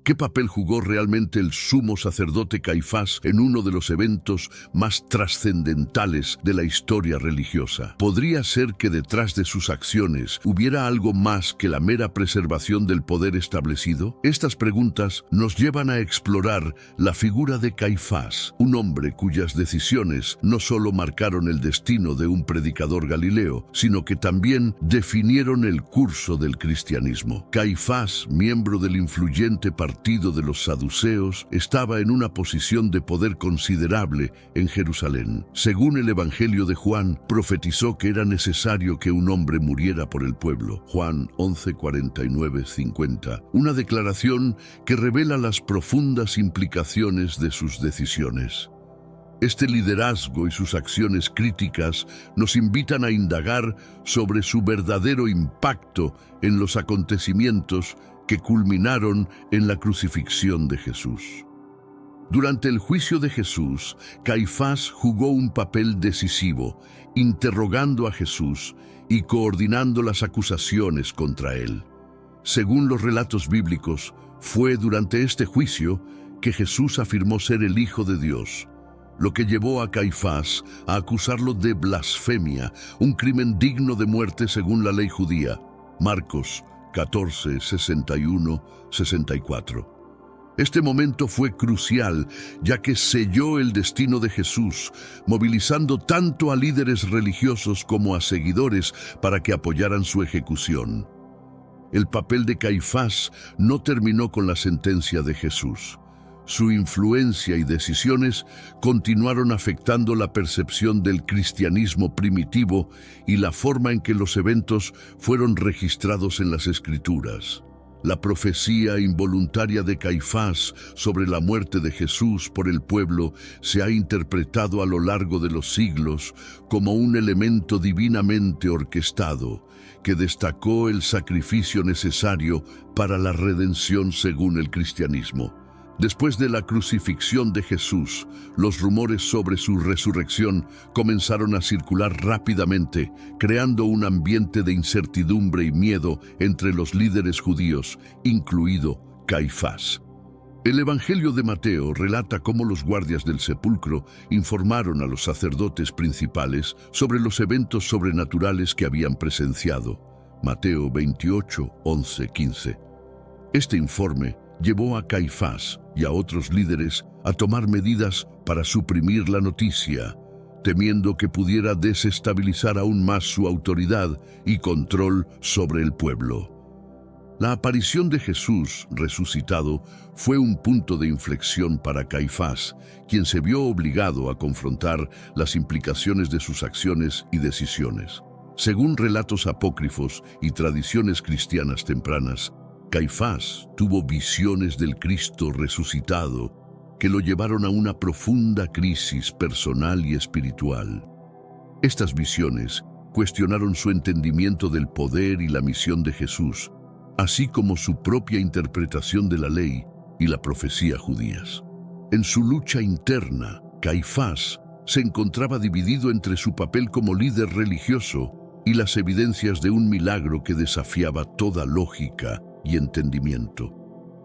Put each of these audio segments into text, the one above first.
¿Qué papel jugó realmente el sumo sacerdote Caifás en uno de los eventos más trascendentales de la historia religiosa? ¿Podría ser que detrás de sus acciones hubiera algo más que la mera preservación del poder establecido? Estas preguntas nos llevan a explorar la figura de Caifás, un hombre cuyas decisiones no solo marcaron el destino de un predicador galileo, sino que también definieron el curso del cristianismo. Caifás, miembro del influyente partido de los saduceos, estaba en una posición de poder considerable en Jerusalén. Según el Evangelio de Juan, profetizó que era necesario que un hombre muriera por el pueblo. Juan 11:49-50. Una declaración que revela las profundas implicaciones de sus decisiones. Este liderazgo y sus acciones críticas nos invitan a indagar sobre su verdadero impacto en los acontecimientos que culminaron en la crucifixión de Jesús. Durante el juicio de Jesús, Caifás jugó un papel decisivo, interrogando a Jesús y coordinando las acusaciones contra él. Según los relatos bíblicos, fue durante este juicio que Jesús afirmó ser el Hijo de Dios, lo que llevó a Caifás a acusarlo de blasfemia, un crimen digno de muerte según la ley judía. Marcos 14, 61, 64. Este momento fue crucial, ya que selló el destino de Jesús, movilizando tanto a líderes religiosos como a seguidores para que apoyaran su ejecución. El papel de Caifás no terminó con la sentencia de Jesús. Su influencia y decisiones continuaron afectando la percepción del cristianismo primitivo y la forma en que los eventos fueron registrados en las Escrituras. La profecía involuntaria de Caifás sobre la muerte de Jesús por el pueblo se ha interpretado a lo largo de los siglos como un elemento divinamente orquestado que destacó el sacrificio necesario para la redención según el cristianismo. Después de la crucifixión de Jesús, los rumores sobre su resurrección comenzaron a circular rápidamente, creando un ambiente de incertidumbre y miedo entre los líderes judíos, incluido Caifás. El Evangelio de Mateo relata cómo los guardias del sepulcro informaron a los sacerdotes principales sobre los eventos sobrenaturales que habían presenciado. Mateo 28, 11, 15. Este informe llevó a Caifás y a otros líderes a tomar medidas para suprimir la noticia, temiendo que pudiera desestabilizar aún más su autoridad y control sobre el pueblo. La aparición de Jesús resucitado fue un punto de inflexión para Caifás, quien se vio obligado a confrontar las implicaciones de sus acciones y decisiones. Según relatos apócrifos y tradiciones cristianas tempranas, Caifás tuvo visiones del Cristo resucitado que lo llevaron a una profunda crisis personal y espiritual. Estas visiones cuestionaron su entendimiento del poder y la misión de Jesús, así como su propia interpretación de la ley y la profecía judías. En su lucha interna, Caifás se encontraba dividido entre su papel como líder religioso y las evidencias de un milagro que desafiaba toda lógica y entendimiento.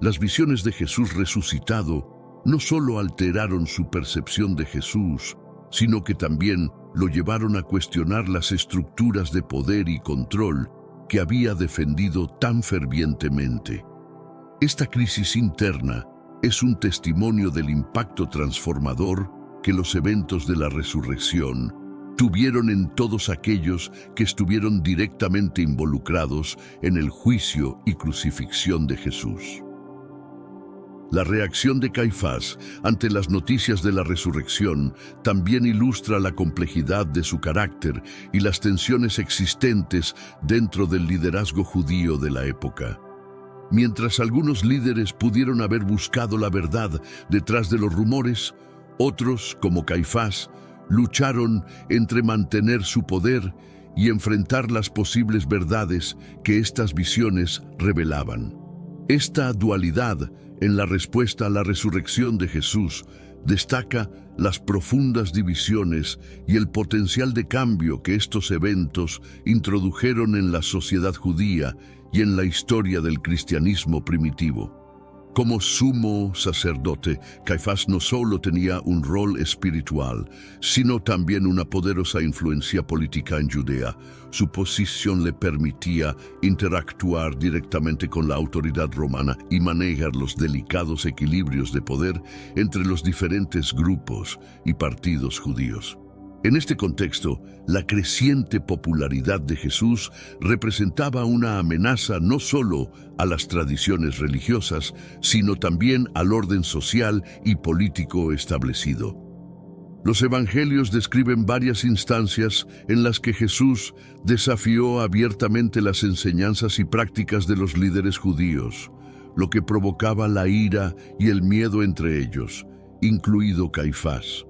Las visiones de Jesús resucitado no solo alteraron su percepción de Jesús, sino que también lo llevaron a cuestionar las estructuras de poder y control que había defendido tan fervientemente. Esta crisis interna es un testimonio del impacto transformador que los eventos de la resurrección tuvieron en todos aquellos que estuvieron directamente involucrados en el juicio y crucifixión de Jesús. La reacción de Caifás ante las noticias de la resurrección también ilustra la complejidad de su carácter y las tensiones existentes dentro del liderazgo judío de la época. Mientras algunos líderes pudieron haber buscado la verdad detrás de los rumores, otros, como Caifás, lucharon entre mantener su poder y enfrentar las posibles verdades que estas visiones revelaban. Esta dualidad en la respuesta a la resurrección de Jesús destaca las profundas divisiones y el potencial de cambio que estos eventos introdujeron en la sociedad judía y en la historia del cristianismo primitivo. Como sumo sacerdote, Caifás no solo tenía un rol espiritual, sino también una poderosa influencia política en Judea. Su posición le permitía interactuar directamente con la autoridad romana y manejar los delicados equilibrios de poder entre los diferentes grupos y partidos judíos. En este contexto, la creciente popularidad de Jesús representaba una amenaza no solo a las tradiciones religiosas, sino también al orden social y político establecido. Los evangelios describen varias instancias en las que Jesús desafió abiertamente las enseñanzas y prácticas de los líderes judíos, lo que provocaba la ira y el miedo entre ellos, incluido Caifás.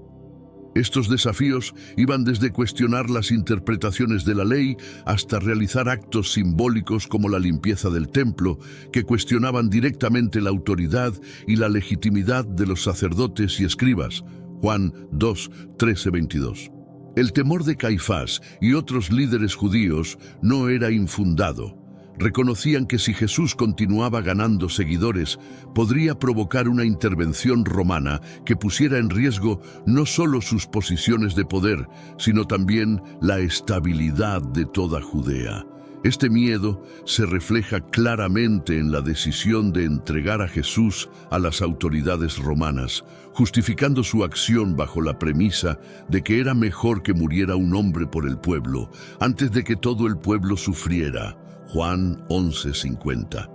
Estos desafíos iban desde cuestionar las interpretaciones de la ley hasta realizar actos simbólicos como la limpieza del templo, que cuestionaban directamente la autoridad y la legitimidad de los sacerdotes y escribas. Juan 2, 13-22. El temor de Caifás y otros líderes judíos no era infundado. Reconocían que si Jesús continuaba ganando seguidores, podría provocar una intervención romana que pusiera en riesgo no solo sus posiciones de poder, sino también la estabilidad de toda Judea. Este miedo se refleja claramente en la decisión de entregar a Jesús a las autoridades romanas, justificando su acción bajo la premisa de que era mejor que muriera un hombre por el pueblo, antes de que todo el pueblo sufriera. Juan 11:50.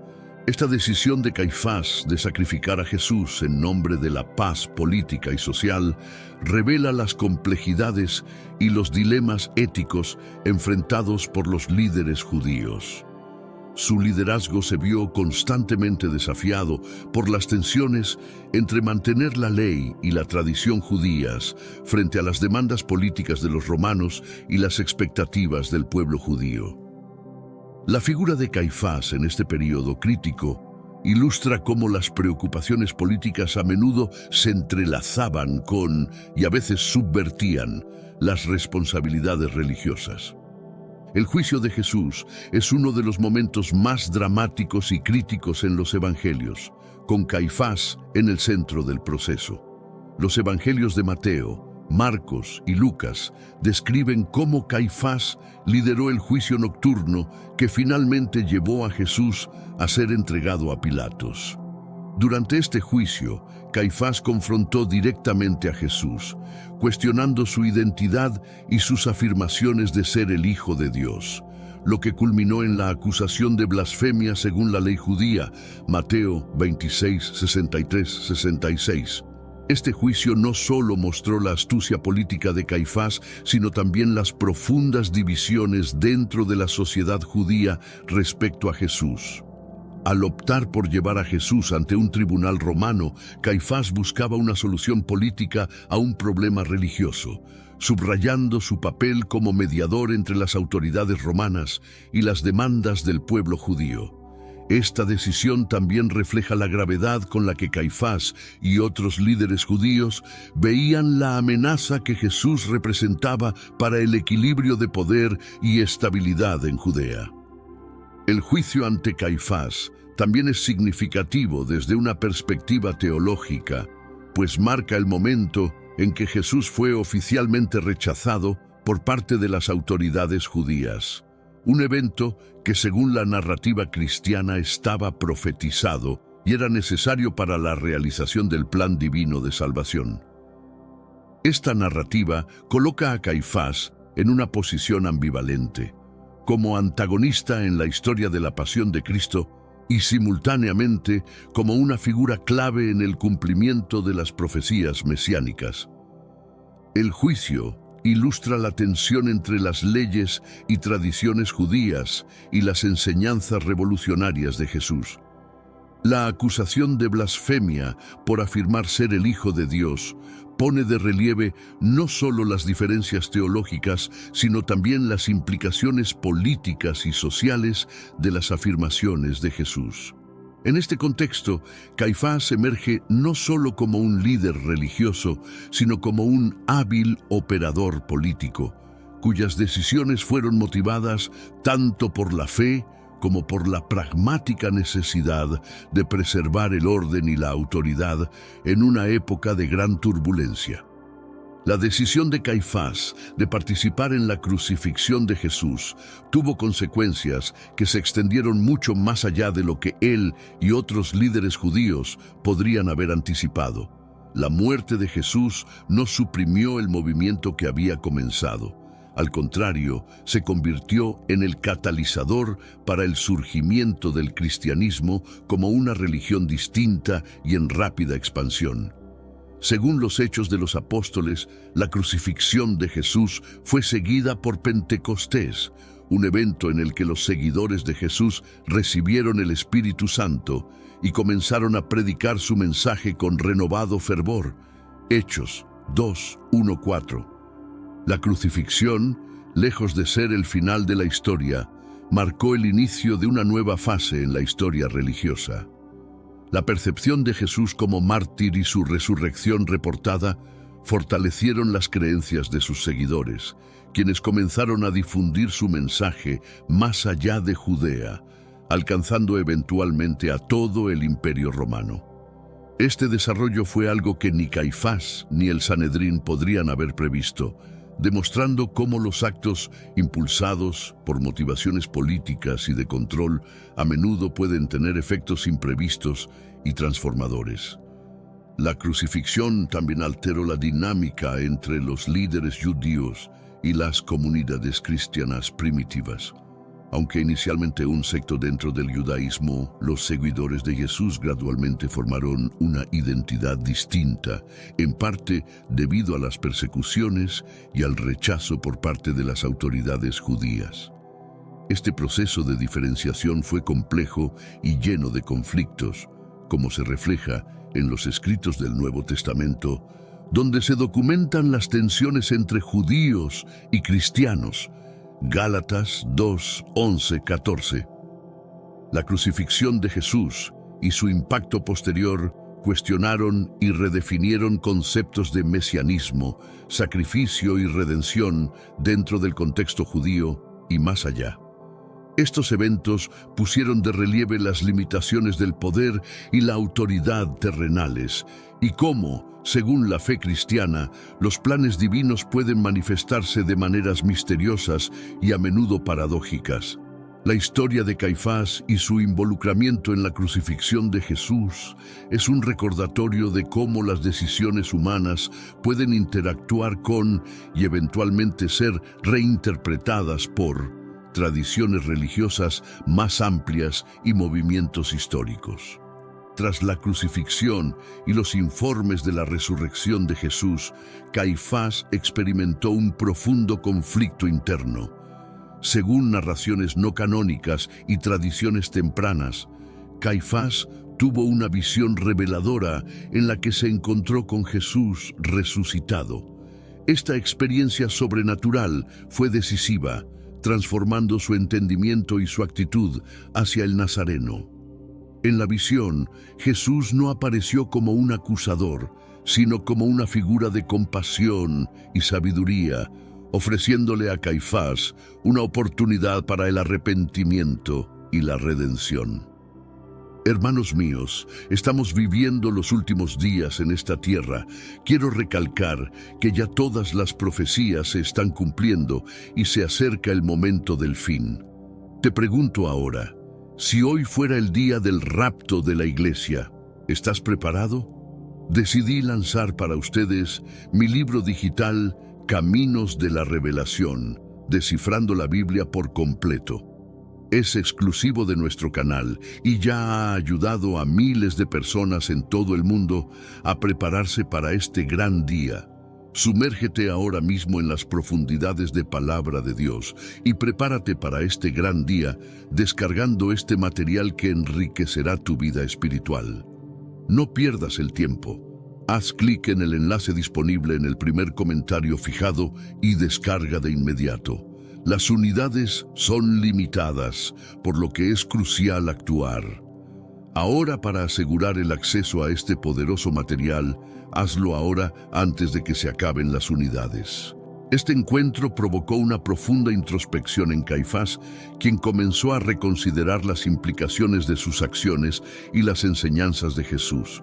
Esta decisión de Caifás de sacrificar a Jesús en nombre de la paz política y social revela las complejidades y los dilemas éticos enfrentados por los líderes judíos. Su liderazgo se vio constantemente desafiado por las tensiones entre mantener la ley y la tradición judías frente a las demandas políticas de los romanos y las expectativas del pueblo judío. La figura de Caifás en este periodo crítico ilustra cómo las preocupaciones políticas a menudo se entrelazaban con, y a veces subvertían, las responsabilidades religiosas. El juicio de Jesús es uno de los momentos más dramáticos y críticos en los evangelios, con Caifás en el centro del proceso. Los evangelios de Mateo, Marcos y Lucas describen cómo Caifás lideró el juicio nocturno que finalmente llevó a Jesús a ser entregado a Pilatos. Durante este juicio, Caifás confrontó directamente a Jesús, cuestionando su identidad y sus afirmaciones de ser el Hijo de Dios, lo que culminó en la acusación de blasfemia según la ley judía, Mateo 26, 63, 66. Este juicio no solo mostró la astucia política de Caifás, sino también las profundas divisiones dentro de la sociedad judía respecto a Jesús. Al optar por llevar a Jesús ante un tribunal romano, Caifás buscaba una solución política a un problema religioso, subrayando su papel como mediador entre las autoridades romanas y las demandas del pueblo judío. Esta decisión también refleja la gravedad con la que Caifás y otros líderes judíos veían la amenaza que Jesús representaba para el equilibrio de poder y estabilidad en Judea. El juicio ante Caifás también es significativo desde una perspectiva teológica, pues marca el momento en que Jesús fue oficialmente rechazado por parte de las autoridades judías. Un evento que según la narrativa cristiana estaba profetizado y era necesario para la realización del plan divino de salvación. Esta narrativa coloca a Caifás en una posición ambivalente, como antagonista en la historia de la pasión de Cristo y simultáneamente como una figura clave en el cumplimiento de las profecías mesiánicas. El juicio ilustra la tensión entre las leyes y tradiciones judías y las enseñanzas revolucionarias de Jesús. La acusación de blasfemia por afirmar ser el Hijo de Dios pone de relieve no solo las diferencias teológicas, sino también las implicaciones políticas y sociales de las afirmaciones de Jesús. En este contexto, Caifás emerge no solo como un líder religioso, sino como un hábil operador político, cuyas decisiones fueron motivadas tanto por la fe como por la pragmática necesidad de preservar el orden y la autoridad en una época de gran turbulencia. La decisión de Caifás de participar en la crucifixión de Jesús tuvo consecuencias que se extendieron mucho más allá de lo que él y otros líderes judíos podrían haber anticipado. La muerte de Jesús no suprimió el movimiento que había comenzado. Al contrario, se convirtió en el catalizador para el surgimiento del cristianismo como una religión distinta y en rápida expansión. Según los Hechos de los Apóstoles, la crucifixión de Jesús fue seguida por Pentecostés, un evento en el que los seguidores de Jesús recibieron el Espíritu Santo y comenzaron a predicar su mensaje con renovado fervor. Hechos 2:1-4. La crucifixión, lejos de ser el final de la historia, marcó el inicio de una nueva fase en la historia religiosa. La percepción de Jesús como mártir y su resurrección reportada fortalecieron las creencias de sus seguidores, quienes comenzaron a difundir su mensaje más allá de Judea, alcanzando eventualmente a todo el Imperio Romano. Este desarrollo fue algo que ni Caifás ni el Sanedrín podrían haber previsto, demostrando cómo los actos impulsados por motivaciones políticas y de control a menudo pueden tener efectos imprevistos y transformadores. La crucifixión también alteró la dinámica entre los líderes judíos y las comunidades cristianas primitivas. Aunque inicialmente un secto dentro del judaísmo, los seguidores de Jesús gradualmente formaron una identidad distinta, en parte debido a las persecuciones y al rechazo por parte de las autoridades judías. Este proceso de diferenciación fue complejo y lleno de conflictos, como se refleja en los escritos del Nuevo Testamento, donde se documentan las tensiones entre judíos y cristianos. Gálatas 2:11-14. La crucifixión de Jesús y su impacto posterior cuestionaron y redefinieron conceptos de mesianismo, sacrificio y redención dentro del contexto judío y más allá. Estos eventos pusieron de relieve las limitaciones del poder y la autoridad terrenales y cómo, según la fe cristiana, los planes divinos pueden manifestarse de maneras misteriosas y a menudo paradójicas. La historia de Caifás y su involucramiento en la crucifixión de Jesús es un recordatorio de cómo las decisiones humanas pueden interactuar con y eventualmente ser reinterpretadas por tradiciones religiosas más amplias y movimientos históricos. Tras la crucifixión y los informes de la resurrección de Jesús, Caifás experimentó un profundo conflicto interno. Según narraciones no canónicas y tradiciones tempranas, Caifás tuvo una visión reveladora en la que se encontró con Jesús resucitado. Esta experiencia sobrenatural fue decisiva, transformando su entendimiento y su actitud hacia el Nazareno. En la visión, Jesús no apareció como un acusador, sino como una figura de compasión y sabiduría, ofreciéndole a Caifás una oportunidad para el arrepentimiento y la redención. Hermanos míos, estamos viviendo los últimos días en esta tierra. Quiero recalcar que ya todas las profecías se están cumpliendo y se acerca el momento del fin. Te pregunto ahora, si hoy fuera el día del rapto de la iglesia, ¿estás preparado? Decidí lanzar para ustedes mi libro digital Caminos de la Revelación, descifrando la Biblia por completo. Es exclusivo de nuestro canal y ya ha ayudado a miles de personas en todo el mundo a prepararse para este gran día. Sumérgete ahora mismo en las profundidades de Palabra de Dios y prepárate para este gran día descargando este material que enriquecerá tu vida espiritual. No pierdas el tiempo. Haz clic en el enlace disponible en el primer comentario fijado y descarga de inmediato. Las unidades son limitadas, por lo que es crucial actuar. Ahora, para asegurar el acceso a este poderoso material, hazlo ahora antes de que se acaben las unidades. Este encuentro provocó una profunda introspección en Caifás, quien comenzó a reconsiderar las implicaciones de sus acciones y las enseñanzas de Jesús.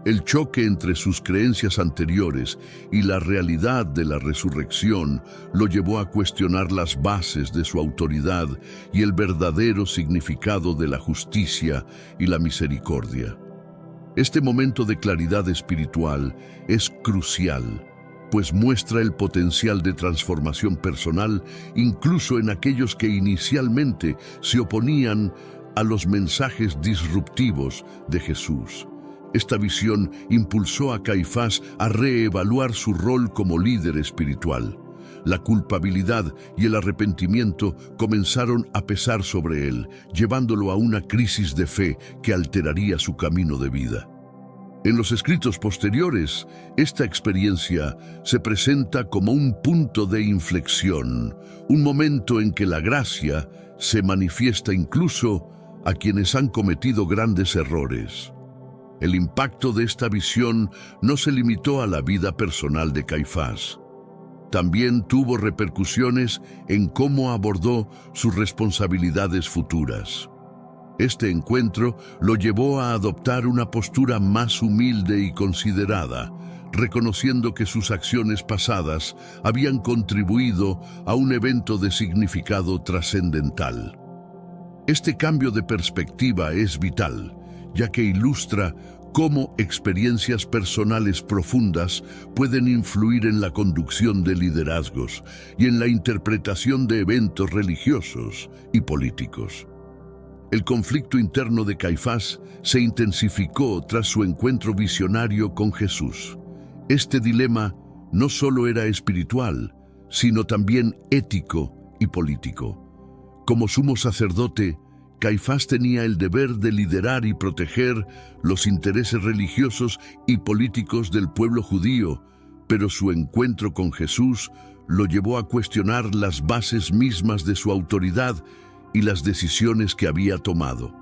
El choque entre sus creencias anteriores y la realidad de la resurrección lo llevó a cuestionar las bases de su autoridad y el verdadero significado de la justicia y la misericordia. Este momento de claridad espiritual es crucial, pues muestra el potencial de transformación personal incluso en aquellos que inicialmente se oponían a los mensajes disruptivos de Jesús. Esta visión impulsó a Caifás a reevaluar su rol como líder espiritual. La culpabilidad y el arrepentimiento comenzaron a pesar sobre él, llevándolo a una crisis de fe que alteraría su camino de vida. En los escritos posteriores, esta experiencia se presenta como un punto de inflexión, un momento en que la gracia se manifiesta incluso a quienes han cometido grandes errores. El impacto de esta visión no se limitó a la vida personal de Caifás. También tuvo repercusiones en cómo abordó sus responsabilidades futuras. Este encuentro lo llevó a adoptar una postura más humilde y considerada, reconociendo que sus acciones pasadas habían contribuido a un evento de significado trascendental. Este cambio de perspectiva es vital, ya que ilustra cómo experiencias personales profundas pueden influir en la conducción de liderazgos y en la interpretación de eventos religiosos y políticos. El conflicto interno de Caifás se intensificó tras su encuentro visionario con Jesús. Este dilema no solo era espiritual, sino también ético y político. Como sumo sacerdote, Caifás tenía el deber de liderar y proteger los intereses religiosos y políticos del pueblo judío, pero su encuentro con Jesús lo llevó a cuestionar las bases mismas de su autoridad y las decisiones que había tomado.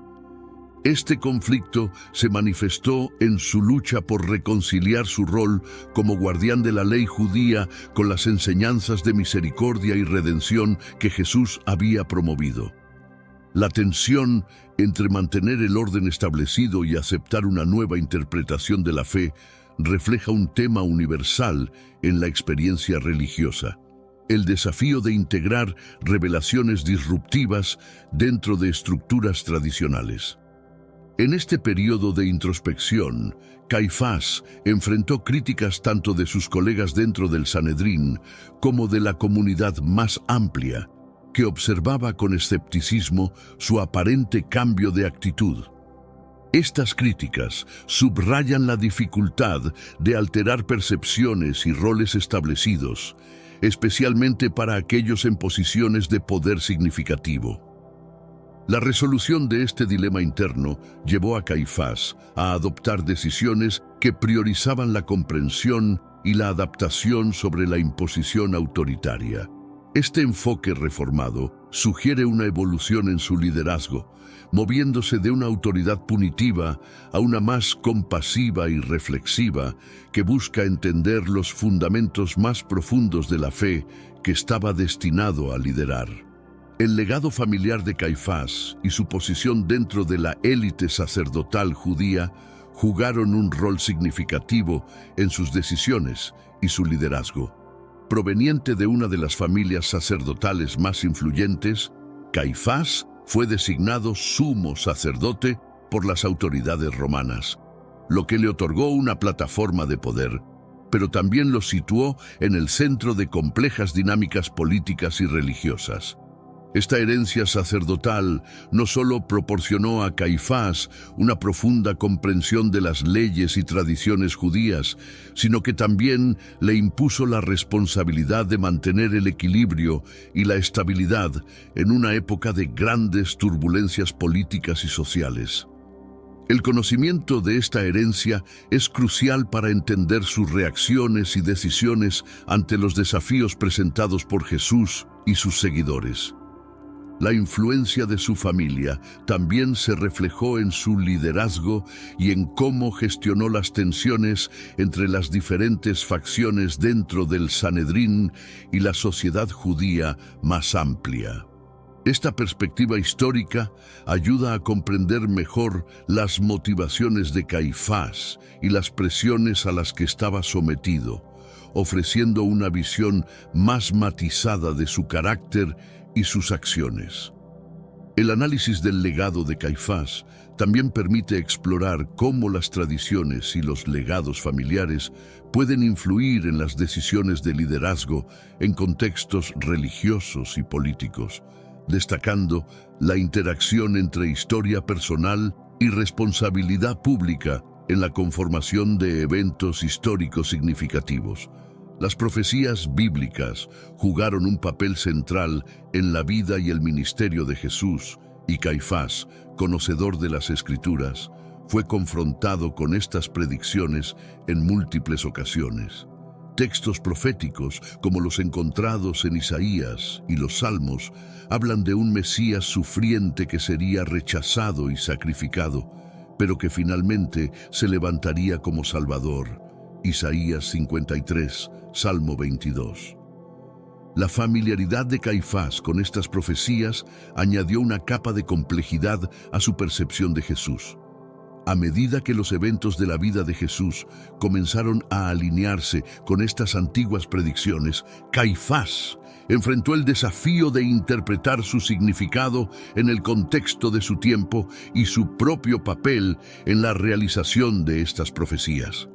Este conflicto se manifestó en su lucha por reconciliar su rol como guardián de la ley judía con las enseñanzas de misericordia y redención que Jesús había promovido. La tensión entre mantener el orden establecido y aceptar una nueva interpretación de la fe refleja un tema universal en la experiencia religiosa: el desafío de integrar revelaciones disruptivas dentro de estructuras tradicionales. En este periodo de introspección, Caifás enfrentó críticas tanto de sus colegas dentro del Sanedrín como de la comunidad más amplia, que observaba con escepticismo su aparente cambio de actitud. Estas críticas subrayan la dificultad de alterar percepciones y roles establecidos, especialmente para aquellos en posiciones de poder significativo. La resolución de este dilema interno llevó a Caifás a adoptar decisiones que priorizaban la comprensión y la adaptación sobre la imposición autoritaria. Este enfoque reformado sugiere una evolución en su liderazgo, moviéndose de una autoridad punitiva a una más compasiva y reflexiva que busca entender los fundamentos más profundos de la fe que estaba destinado a liderar. El legado familiar de Caifás y su posición dentro de la élite sacerdotal judía jugaron un rol significativo en sus decisiones y su liderazgo. Proveniente de una de las familias sacerdotales más influyentes, Caifás fue designado sumo sacerdote por las autoridades romanas, lo que le otorgó una plataforma de poder, pero también lo situó en el centro de complejas dinámicas políticas y religiosas. Esta herencia sacerdotal no solo proporcionó a Caifás una profunda comprensión de las leyes y tradiciones judías, sino que también le impuso la responsabilidad de mantener el equilibrio y la estabilidad en una época de grandes turbulencias políticas y sociales. El conocimiento de esta herencia es crucial para entender sus reacciones y decisiones ante los desafíos presentados por Jesús y sus seguidores. La influencia de su familia también se reflejó en su liderazgo y en cómo gestionó las tensiones entre las diferentes facciones dentro del Sanedrín y la sociedad judía más amplia. Esta perspectiva histórica ayuda a comprender mejor las motivaciones de Caifás y las presiones a las que estaba sometido, ofreciendo una visión más matizada de su carácter y sus acciones. El análisis del legado de Caifás también permite explorar cómo las tradiciones y los legados familiares pueden influir en las decisiones de liderazgo en contextos religiosos y políticos, destacando la interacción entre historia personal y responsabilidad pública en la conformación de eventos históricos significativos. Las profecías bíblicas jugaron un papel central en la vida y el ministerio de Jesús, y Caifás, conocedor de las Escrituras, fue confrontado con estas predicciones en múltiples ocasiones. Textos proféticos, como los encontrados en Isaías y los Salmos, hablan de un Mesías sufriente que sería rechazado y sacrificado, pero que finalmente se levantaría como Salvador. Isaías 53, Salmo 22. La familiaridad de Caifás con estas profecías añadió una capa de complejidad a su percepción de Jesús. A medida que los eventos de la vida de Jesús comenzaron a alinearse con estas antiguas predicciones, Caifás enfrentó el desafío de interpretar su significado en el contexto de su tiempo y su propio papel en la realización de estas profecías.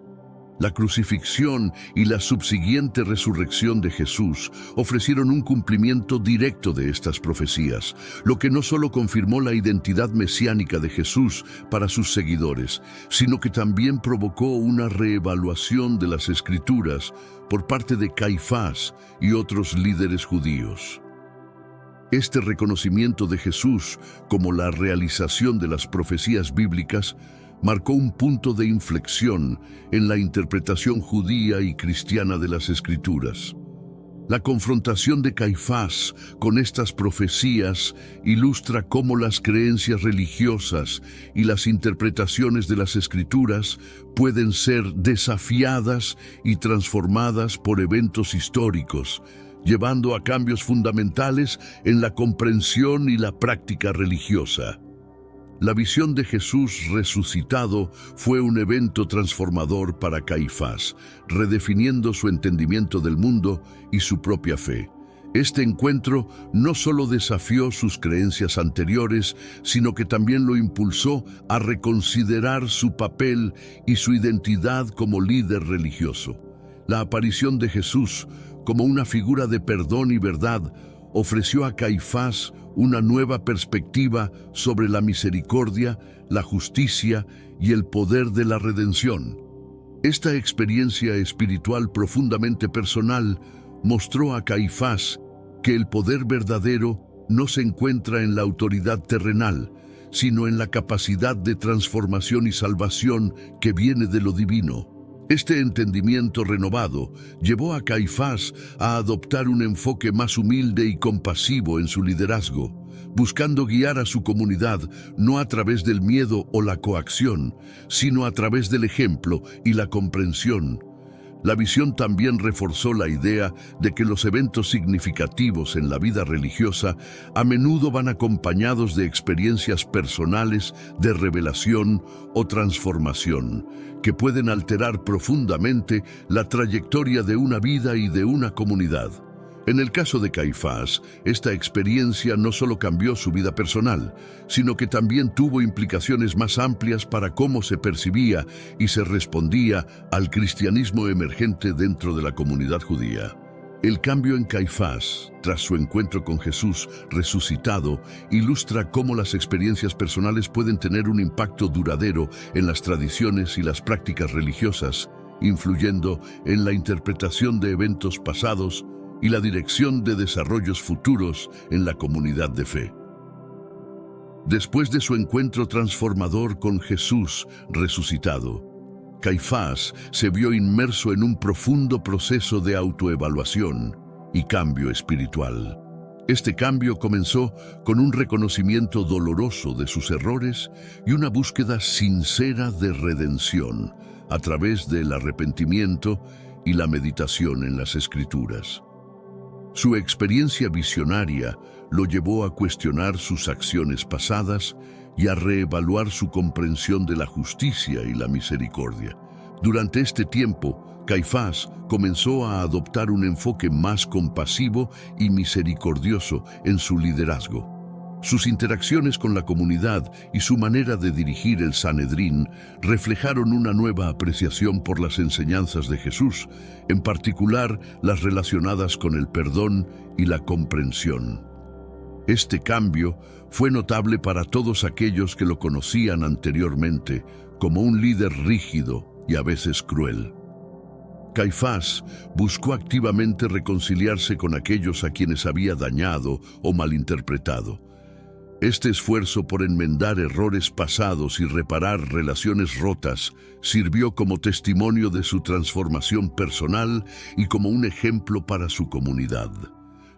La crucifixión y la subsiguiente resurrección de Jesús ofrecieron un cumplimiento directo de estas profecías, lo que no solo confirmó la identidad mesiánica de Jesús para sus seguidores, sino que también provocó una reevaluación de las Escrituras por parte de Caifás y otros líderes judíos. Este reconocimiento de Jesús como la realización de las profecías bíblicas marcó un punto de inflexión en la interpretación judía y cristiana de las Escrituras. La confrontación de Caifás con estas profecías ilustra cómo las creencias religiosas y las interpretaciones de las Escrituras pueden ser desafiadas y transformadas por eventos históricos, llevando a cambios fundamentales en la comprensión y la práctica religiosa. La visión de Jesús resucitado fue un evento transformador para Caifás, redefiniendo su entendimiento del mundo y su propia fe. Este encuentro no solo desafió sus creencias anteriores, sino que también lo impulsó a reconsiderar su papel y su identidad como líder religioso. La aparición de Jesús, como una figura de perdón y verdad, ofreció a Caifás una nueva perspectiva sobre la misericordia, la justicia y el poder de la redención. Esta experiencia espiritual profundamente personal mostró a Caifás que el poder verdadero no se encuentra en la autoridad terrenal, sino en la capacidad de transformación y salvación que viene de lo divino. Este entendimiento renovado llevó a Caifás a adoptar un enfoque más humilde y compasivo en su liderazgo, buscando guiar a su comunidad no a través del miedo o la coacción, sino a través del ejemplo y la comprensión. La visión también reforzó la idea de que los eventos significativos en la vida religiosa a menudo van acompañados de experiencias personales de revelación o transformación, que pueden alterar profundamente la trayectoria de una vida y de una comunidad. En el caso de Caifás, esta experiencia no solo cambió su vida personal, sino que también tuvo implicaciones más amplias para cómo se percibía y se respondía al cristianismo emergente dentro de la comunidad judía. El cambio en Caifás, tras su encuentro con Jesús resucitado, ilustra cómo las experiencias personales pueden tener un impacto duradero en las tradiciones y las prácticas religiosas, influyendo en la interpretación de eventos pasados y la dirección de desarrollos futuros en la comunidad de fe. Después de su encuentro transformador con Jesús resucitado, Caifás se vio inmerso en un profundo proceso de autoevaluación y cambio espiritual. Este cambio comenzó con un reconocimiento doloroso de sus errores y una búsqueda sincera de redención a través del arrepentimiento y la meditación en las Escrituras. Su experiencia visionaria lo llevó a cuestionar sus acciones pasadas y a reevaluar su comprensión de la justicia y la misericordia. Durante este tiempo, Caifás comenzó a adoptar un enfoque más compasivo y misericordioso en su liderazgo. Sus interacciones con la comunidad y su manera de dirigir el Sanedrín reflejaron una nueva apreciación por las enseñanzas de Jesús, en particular las relacionadas con el perdón y la comprensión. Este cambio fue notable para todos aquellos que lo conocían anteriormente como un líder rígido y a veces cruel. Caifás buscó activamente reconciliarse con aquellos a quienes había dañado o malinterpretado. Este esfuerzo por enmendar errores pasados y reparar relaciones rotas sirvió como testimonio de su transformación personal y como un ejemplo para su comunidad.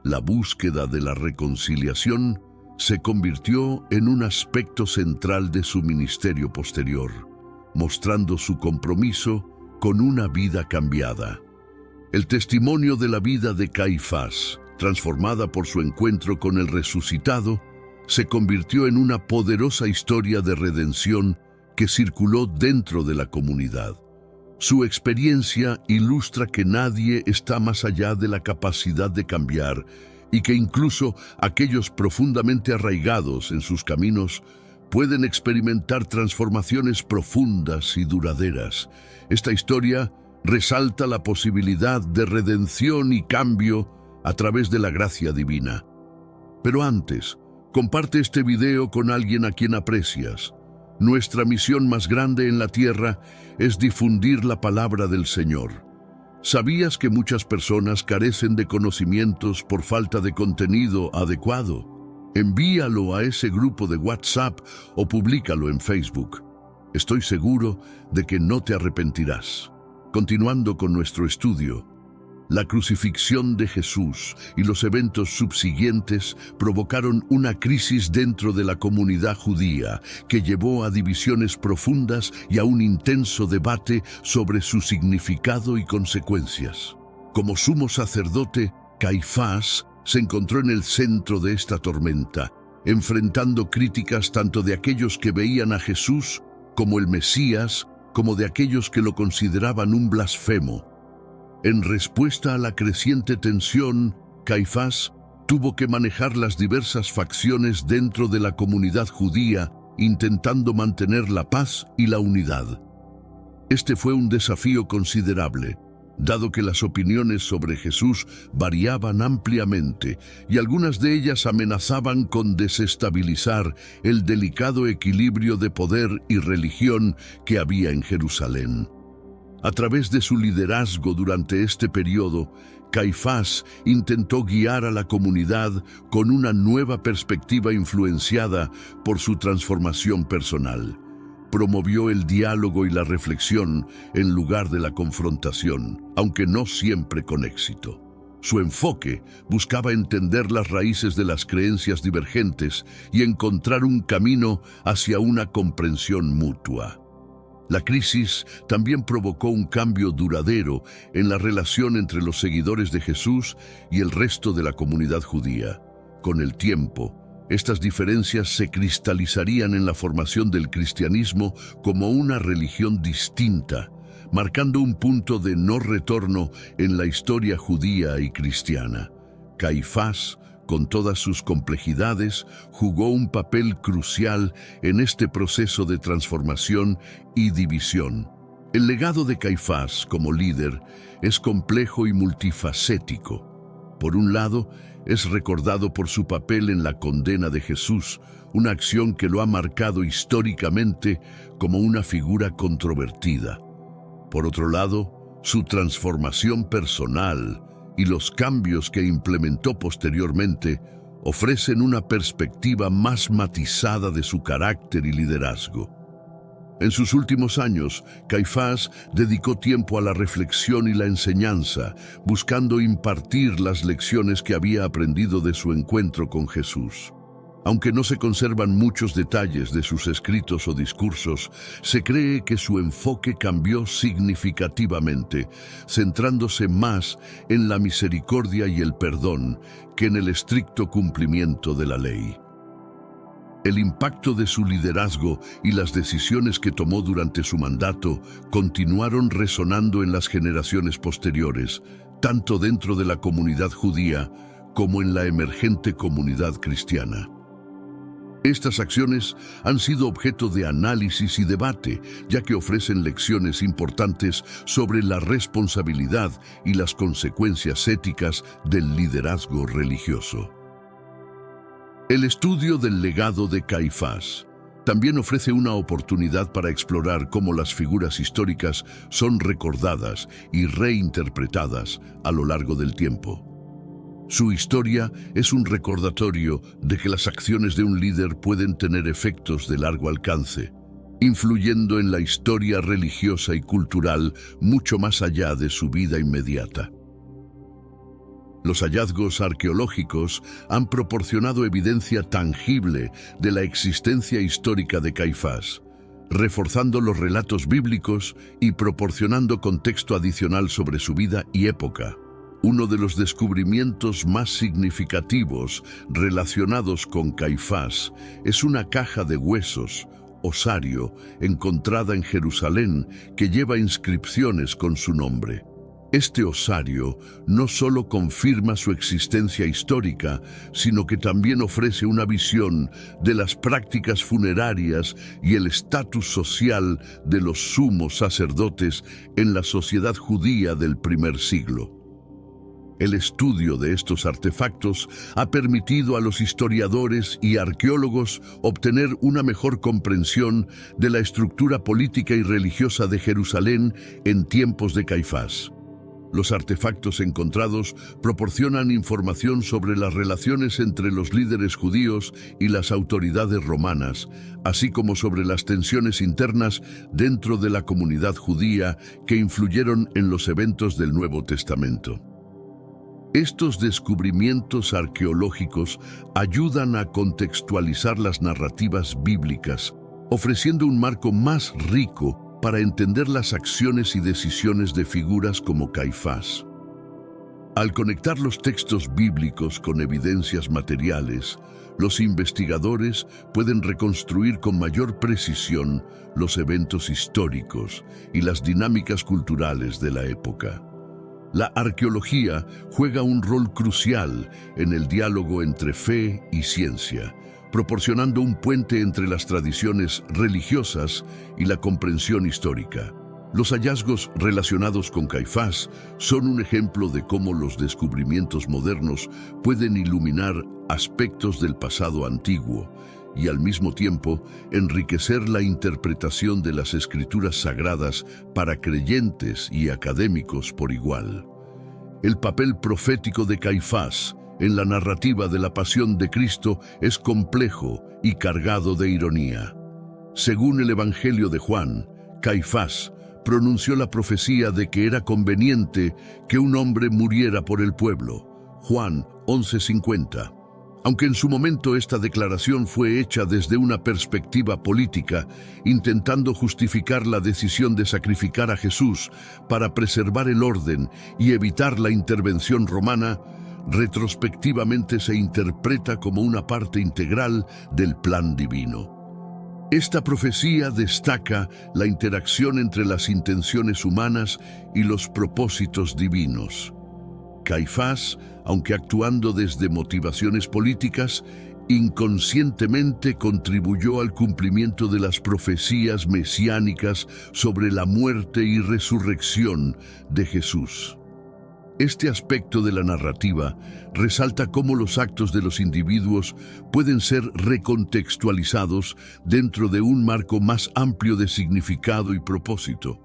La búsqueda de la reconciliación se convirtió en un aspecto central de su ministerio posterior, mostrando su compromiso con una vida cambiada. El testimonio de la vida de Caifás, transformada por su encuentro con el resucitado, se convirtió en una poderosa historia de redención que circuló dentro de la comunidad. Su experiencia ilustra que nadie está más allá de la capacidad de cambiar y que incluso aquellos profundamente arraigados en sus caminos pueden experimentar transformaciones profundas y duraderas. Esta historia resalta la posibilidad de redención y cambio a través de la gracia divina. Pero antes, comparte este video con alguien a quien aprecias. Nuestra misión más grande en la tierra es difundir la palabra del Señor. ¿Sabías que muchas personas carecen de conocimientos por falta de contenido adecuado? Envíalo a ese grupo de WhatsApp o públicalo en Facebook. Estoy seguro de que no te arrepentirás. Continuando con nuestro estudio, la crucifixión de Jesús y los eventos subsiguientes provocaron una crisis dentro de la comunidad judía que llevó a divisiones profundas y a un intenso debate sobre su significado y consecuencias. Como sumo sacerdote, Caifás se encontró en el centro de esta tormenta, enfrentando críticas tanto de aquellos que veían a Jesús como el Mesías, como de aquellos que lo consideraban un blasfemo. En respuesta a la creciente tensión, Caifás tuvo que manejar las diversas facciones dentro de la comunidad judía, intentando mantener la paz y la unidad. Este fue un desafío considerable, dado que las opiniones sobre Jesús variaban ampliamente y algunas de ellas amenazaban con desestabilizar el delicado equilibrio de poder y religión que había en Jerusalén. A través de su liderazgo durante este periodo, Caifás intentó guiar a la comunidad con una nueva perspectiva influenciada por su transformación personal. Promovió el diálogo y la reflexión en lugar de la confrontación, aunque no siempre con éxito. Su enfoque buscaba entender las raíces de las creencias divergentes y encontrar un camino hacia una comprensión mutua. La crisis también provocó un cambio duradero en la relación entre los seguidores de Jesús y el resto de la comunidad judía. Con el tiempo, estas diferencias se cristalizarían en la formación del cristianismo como una religión distinta, marcando un punto de no retorno en la historia judía y cristiana. Caifás, con todas sus complejidades, jugó un papel crucial en este proceso de transformación y división. El legado de Caifás como líder es complejo y multifacético. Por un lado, es recordado por su papel en la condena de Jesús, una acción que lo ha marcado históricamente como una figura controvertida. Por otro lado, su transformación personal y los cambios que implementó posteriormente ofrecen una perspectiva más matizada de su carácter y liderazgo. En sus últimos años, Caifás dedicó tiempo a la reflexión y la enseñanza, buscando impartir las lecciones que había aprendido de su encuentro con Jesús. Aunque no se conservan muchos detalles de sus escritos o discursos, se cree que su enfoque cambió significativamente, centrándose más en la misericordia y el perdón que en el estricto cumplimiento de la ley. El impacto de su liderazgo y las decisiones que tomó durante su mandato continuaron resonando en las generaciones posteriores, tanto dentro de la comunidad judía como en la emergente comunidad cristiana. Estas acciones han sido objeto de análisis y debate, ya que ofrecen lecciones importantes sobre la responsabilidad y las consecuencias éticas del liderazgo religioso. El estudio del legado de Caifás también ofrece una oportunidad para explorar cómo las figuras históricas son recordadas y reinterpretadas a lo largo del tiempo. Su historia es un recordatorio de que las acciones de un líder pueden tener efectos de largo alcance, influyendo en la historia religiosa y cultural mucho más allá de su vida inmediata. Los hallazgos arqueológicos han proporcionado evidencia tangible de la existencia histórica de Caifás, reforzando los relatos bíblicos y proporcionando contexto adicional sobre su vida y época. Uno de los descubrimientos más significativos relacionados con Caifás es una caja de huesos, osario, encontrada en Jerusalén, que lleva inscripciones con su nombre. Este osario no solo confirma su existencia histórica, sino que también ofrece una visión de las prácticas funerarias y el estatus social de los sumos sacerdotes en la sociedad judía del primer siglo. El estudio de estos artefactos ha permitido a los historiadores y arqueólogos obtener una mejor comprensión de la estructura política y religiosa de Jerusalén en tiempos de Caifás. Los artefactos encontrados proporcionan información sobre las relaciones entre los líderes judíos y las autoridades romanas, así como sobre las tensiones internas dentro de la comunidad judía que influyeron en los eventos del Nuevo Testamento. Estos descubrimientos arqueológicos ayudan a contextualizar las narrativas bíblicas, ofreciendo un marco más rico para entender las acciones y decisiones de figuras como Caifás. Al conectar los textos bíblicos con evidencias materiales, los investigadores pueden reconstruir con mayor precisión los eventos históricos y las dinámicas culturales de la época. La arqueología juega un rol crucial en el diálogo entre fe y ciencia, proporcionando un puente entre las tradiciones religiosas y la comprensión histórica. Los hallazgos relacionados con Caifás son un ejemplo de cómo los descubrimientos modernos pueden iluminar aspectos del pasado antiguo y al mismo tiempo enriquecer la interpretación de las escrituras sagradas para creyentes y académicos por igual. El papel profético de Caifás en la narrativa de la pasión de Cristo es complejo y cargado de ironía. Según el Evangelio de Juan, Caifás pronunció la profecía de que era conveniente que un hombre muriera por el pueblo. Juan 11:50. Aunque en su momento esta declaración fue hecha desde una perspectiva política, intentando justificar la decisión de sacrificar a Jesús para preservar el orden y evitar la intervención romana, retrospectivamente se interpreta como una parte integral del plan divino. Esta profecía destaca la interacción entre las intenciones humanas y los propósitos divinos. Caifás, aunque actuando desde motivaciones políticas, inconscientemente contribuyó al cumplimiento de las profecías mesiánicas sobre la muerte y resurrección de Jesús. Este aspecto de la narrativa resalta cómo los actos de los individuos pueden ser recontextualizados dentro de un marco más amplio de significado y propósito.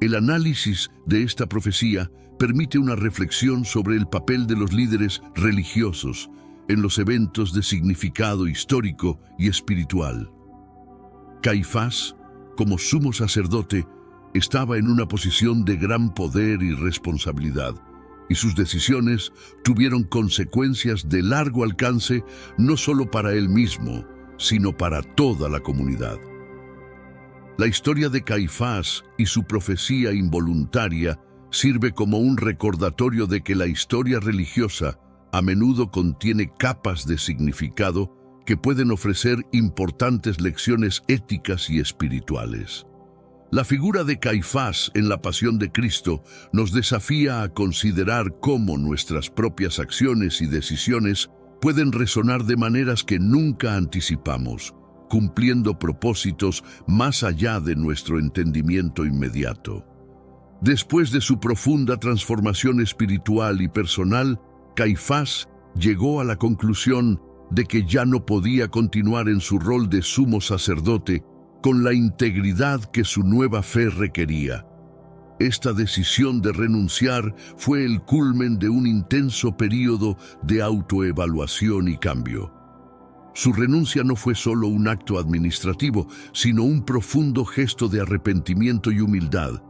El análisis de esta profecía permite una reflexión sobre el papel de los líderes religiosos en los eventos de significado histórico y espiritual. Caifás, como sumo sacerdote, estaba en una posición de gran poder y responsabilidad, y sus decisiones tuvieron consecuencias de largo alcance no solo para él mismo, sino para toda la comunidad. La historia de Caifás y su profecía involuntaria sirve como un recordatorio de que la historia religiosa a menudo contiene capas de significado que pueden ofrecer importantes lecciones éticas y espirituales. La figura de Caifás en la Pasión de Cristo nos desafía a considerar cómo nuestras propias acciones y decisiones pueden resonar de maneras que nunca anticipamos, cumpliendo propósitos más allá de nuestro entendimiento inmediato. Después de su profunda transformación espiritual y personal, Caifás llegó a la conclusión de que ya no podía continuar en su rol de sumo sacerdote con la integridad que su nueva fe requería. Esta decisión de renunciar fue el culmen de un intenso período de autoevaluación y cambio. Su renuncia no fue solo un acto administrativo, sino un profundo gesto de arrepentimiento y humildad,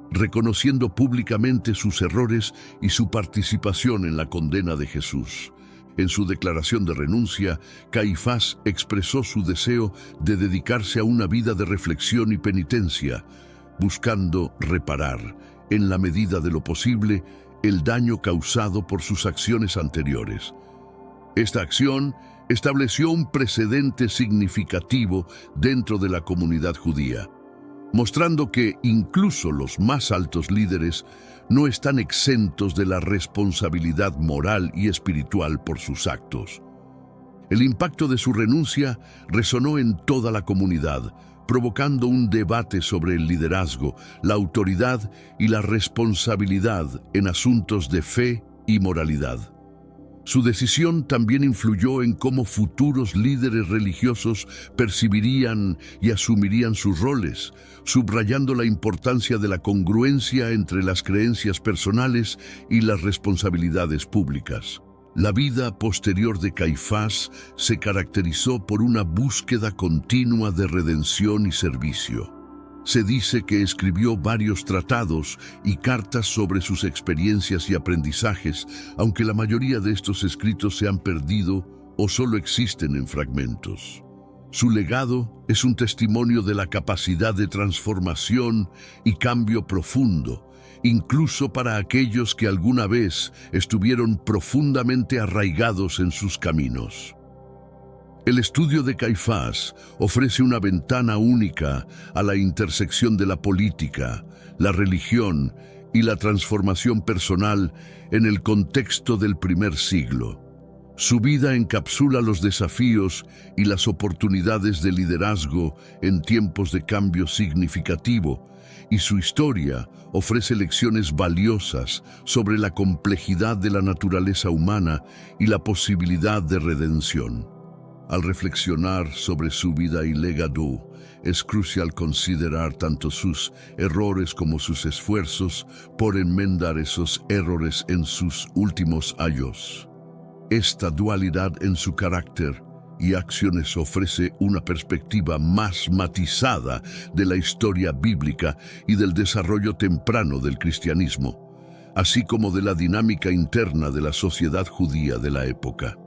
reconociendo públicamente sus errores y su participación en la condena de Jesús. En su declaración de renuncia, Caifás expresó su deseo de dedicarse a una vida de reflexión y penitencia, buscando reparar, en la medida de lo posible, el daño causado por sus acciones anteriores. Esta acción estableció un precedente significativo dentro de la comunidad judía, mostrando que incluso los más altos líderes no están exentos de la responsabilidad moral y espiritual por sus actos. El impacto de su renuncia resonó en toda la comunidad, provocando un debate sobre el liderazgo, la autoridad y la responsabilidad en asuntos de fe y moralidad. Su decisión también influyó en cómo futuros líderes religiosos percibirían y asumirían sus roles, subrayando la importancia de la congruencia entre las creencias personales y las responsabilidades públicas. La vida posterior de Caifás se caracterizó por una búsqueda continua de redención y servicio. Se dice que escribió varios tratados y cartas sobre sus experiencias y aprendizajes, aunque la mayoría de estos escritos se han perdido o solo existen en fragmentos. Su legado es un testimonio de la capacidad de transformación y cambio profundo, incluso para aquellos que alguna vez estuvieron profundamente arraigados en sus caminos. El estudio de Caifás ofrece una ventana única a la intersección de la política, la religión y la transformación personal en el contexto del primer siglo. Su vida encapsula los desafíos y las oportunidades de liderazgo en tiempos de cambio significativo, y su historia ofrece lecciones valiosas sobre la complejidad de la naturaleza humana y la posibilidad de redención. Al reflexionar sobre su vida y legado, es crucial considerar tanto sus errores como sus esfuerzos por enmendar esos errores en sus últimos años. Esta dualidad en su carácter y acciones ofrece una perspectiva más matizada de la historia bíblica y del desarrollo temprano del cristianismo, así como de la dinámica interna de la sociedad judía de la época.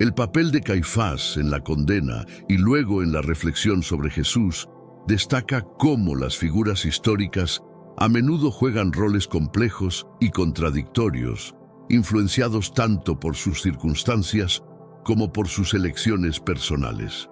El papel de Caifás en la condena y luego en la reflexión sobre Jesús destaca cómo las figuras históricas a menudo juegan roles complejos y contradictorios, influenciados tanto por sus circunstancias como por sus elecciones personales.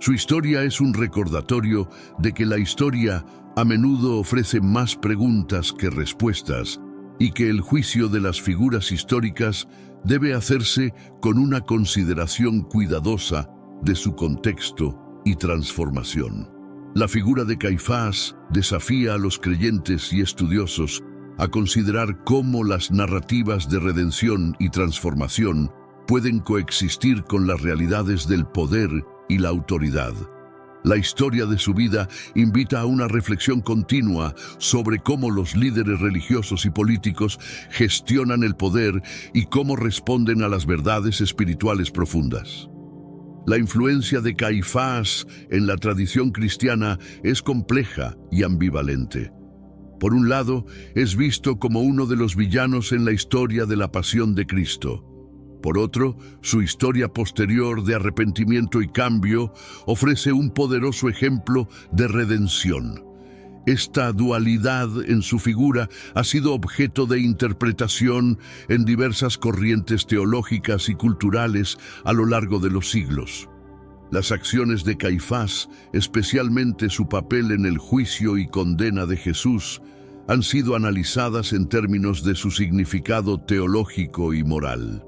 Su historia es un recordatorio de que la historia a menudo ofrece más preguntas que respuestas y que el juicio de las figuras históricas debe hacerse con una consideración cuidadosa de su contexto y transformación. La figura de Caifás desafía a los creyentes y estudiosos a considerar cómo las narrativas de redención y transformación pueden coexistir con las realidades del poder y la autoridad. La historia de su vida invita a una reflexión continua sobre cómo los líderes religiosos y políticos gestionan el poder y cómo responden a las verdades espirituales profundas. La influencia de Caifás en la tradición cristiana es compleja y ambivalente. Por un lado, es visto como uno de los villanos en la historia de la pasión de Cristo. Por otro, su historia posterior de arrepentimiento y cambio ofrece un poderoso ejemplo de redención. Esta dualidad en su figura ha sido objeto de interpretación en diversas corrientes teológicas y culturales a lo largo de los siglos. Las acciones de Caifás, especialmente su papel en el juicio y condena de Jesús, han sido analizadas en términos de su significado teológico y moral.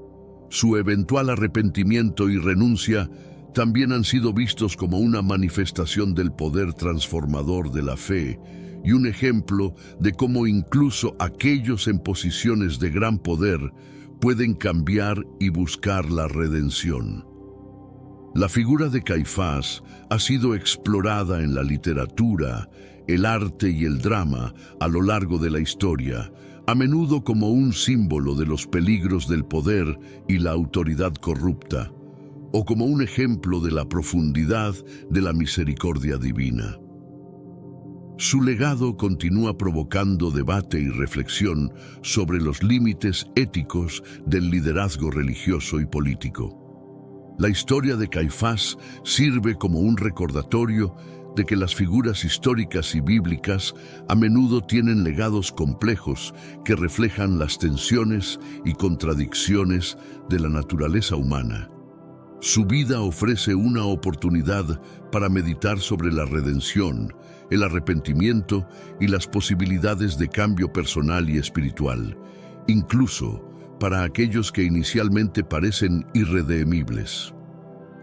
Su eventual arrepentimiento y renuncia también han sido vistos como una manifestación del poder transformador de la fe y un ejemplo de cómo incluso aquellos en posiciones de gran poder pueden cambiar y buscar la redención. La figura de Caifás ha sido explorada en la literatura, el arte y el drama a lo largo de la historia, a menudo como un símbolo de los peligros del poder y la autoridad corrupta, o como un ejemplo de la profundidad de la misericordia divina. Su legado continúa provocando debate y reflexión sobre los límites éticos del liderazgo religioso y político. La historia de Caifás sirve como un recordatorio de que las figuras históricas y bíblicas a menudo tienen legados complejos que reflejan las tensiones y contradicciones de la naturaleza humana. Su vida ofrece una oportunidad para meditar sobre la redención, el arrepentimiento y las posibilidades de cambio personal y espiritual, incluso para aquellos que inicialmente parecen irredimibles.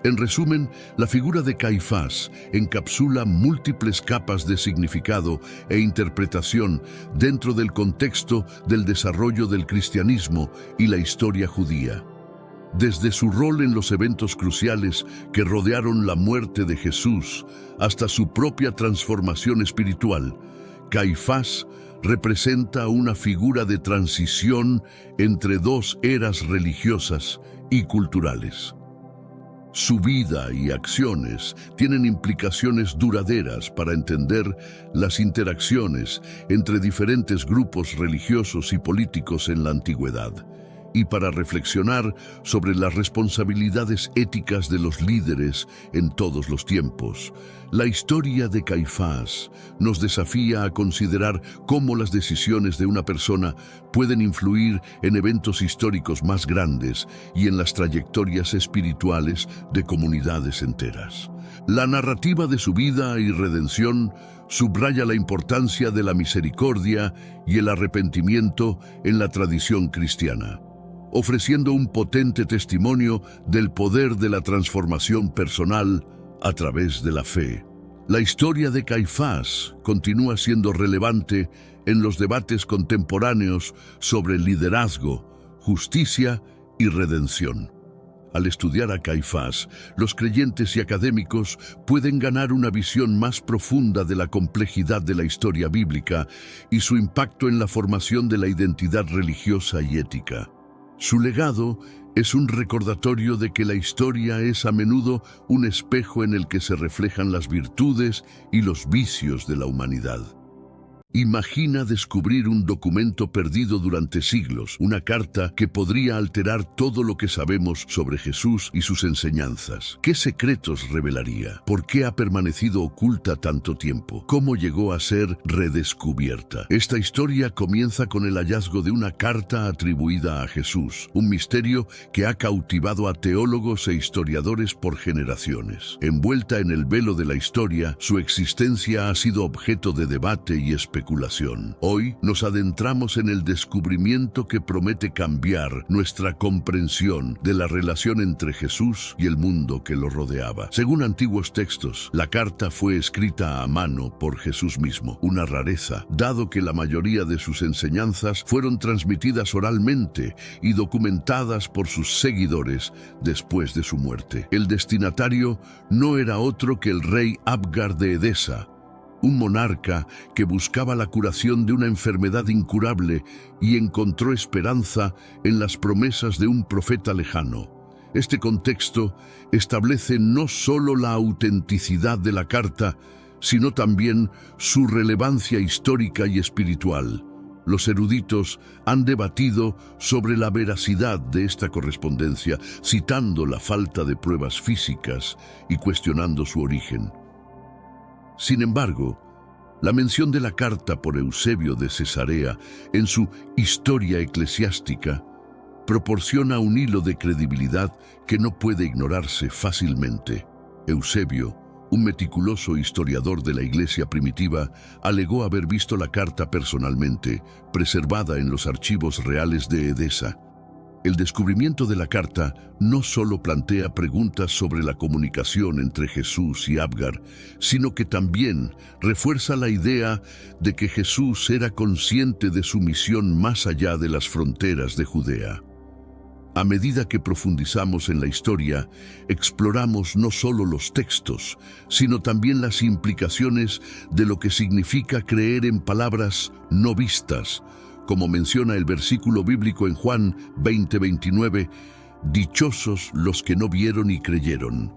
En resumen, la figura de Caifás encapsula múltiples capas de significado e interpretación dentro del contexto del desarrollo del cristianismo y la historia judía. Desde su rol en los eventos cruciales que rodearon la muerte de Jesús hasta su propia transformación espiritual, Caifás representa una figura de transición entre dos eras religiosas y culturales. Su vida y acciones tienen implicaciones duraderas para entender las interacciones entre diferentes grupos religiosos y políticos en la antigüedad, y para reflexionar sobre las responsabilidades éticas de los líderes en todos los tiempos. La historia de Caifás nos desafía a considerar cómo las decisiones de una persona pueden influir en eventos históricos más grandes y en las trayectorias espirituales de comunidades enteras. La narrativa de su vida y redención subraya la importancia de la misericordia y el arrepentimiento en la tradición cristiana, ofreciendo un potente testimonio del poder de la transformación personal a través de la fe. La historia de Caifás continúa siendo relevante en los debates contemporáneos sobre liderazgo, justicia y redención. Al estudiar a Caifás, los creyentes y académicos pueden ganar una visión más profunda de la complejidad de la historia bíblica y su impacto en la formación de la identidad religiosa y ética. Su legado es un recordatorio de que la historia es a menudo un espejo en el que se reflejan las virtudes y los vicios de la humanidad. Imagina descubrir un documento perdido durante siglos, una carta que podría alterar todo lo que sabemos sobre Jesús y sus enseñanzas. ¿Qué secretos revelaría? ¿Por qué ha permanecido oculta tanto tiempo? ¿Cómo llegó a ser redescubierta? Esta historia comienza con el hallazgo de una carta atribuida a Jesús, un misterio que ha cautivado a teólogos e historiadores por generaciones. Envuelta en el velo de la historia, su existencia ha sido objeto de debate y especulación. Hoy nos adentramos en el descubrimiento que promete cambiar nuestra comprensión de la relación entre Jesús y el mundo que lo rodeaba. Según antiguos textos, la carta fue escrita a mano por Jesús mismo, una rareza, dado que la mayoría de sus enseñanzas fueron transmitidas oralmente y documentadas por sus seguidores después de su muerte. El destinatario no era otro que el rey Abgar de Edesa, un monarca que buscaba la curación de una enfermedad incurable y encontró esperanza en las promesas de un profeta lejano. Este contexto establece no solo la autenticidad de la carta, sino también su relevancia histórica y espiritual. Los eruditos han debatido sobre la veracidad de esta correspondencia, citando la falta de pruebas físicas y cuestionando su origen. Sin embargo, la mención de la carta por Eusebio de Cesarea en su Historia Eclesiástica proporciona un hilo de credibilidad que no puede ignorarse fácilmente. Eusebio, un meticuloso historiador de la Iglesia primitiva, alegó haber visto la carta personalmente, preservada en los archivos reales de Edesa. El descubrimiento de la carta no solo plantea preguntas sobre la comunicación entre Jesús y Abgar, sino que también refuerza la idea de que Jesús era consciente de su misión más allá de las fronteras de Judea. A medida que profundizamos en la historia, exploramos no solo los textos, sino también las implicaciones de lo que significa creer en palabras no vistas, como menciona el versículo bíblico en Juan 20:29, «Dichosos los que no vieron y creyeron».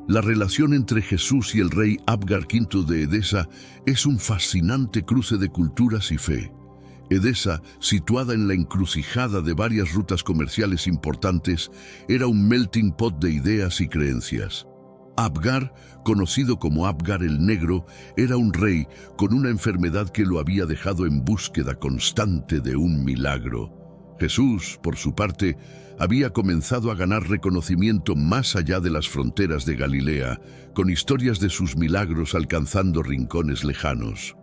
La relación entre Jesús y el rey Abgar V de Edesa es un fascinante cruce de culturas y fe. Edesa, situada en la encrucijada de varias rutas comerciales importantes, era un melting pot de ideas y creencias. Abgar, conocido como Abgar el Negro, era un rey con una enfermedad que lo había dejado en búsqueda constante de un milagro. Jesús, por su parte, había comenzado a ganar reconocimiento más allá de las fronteras de Galilea, con historias de sus milagros alcanzando rincones lejanos.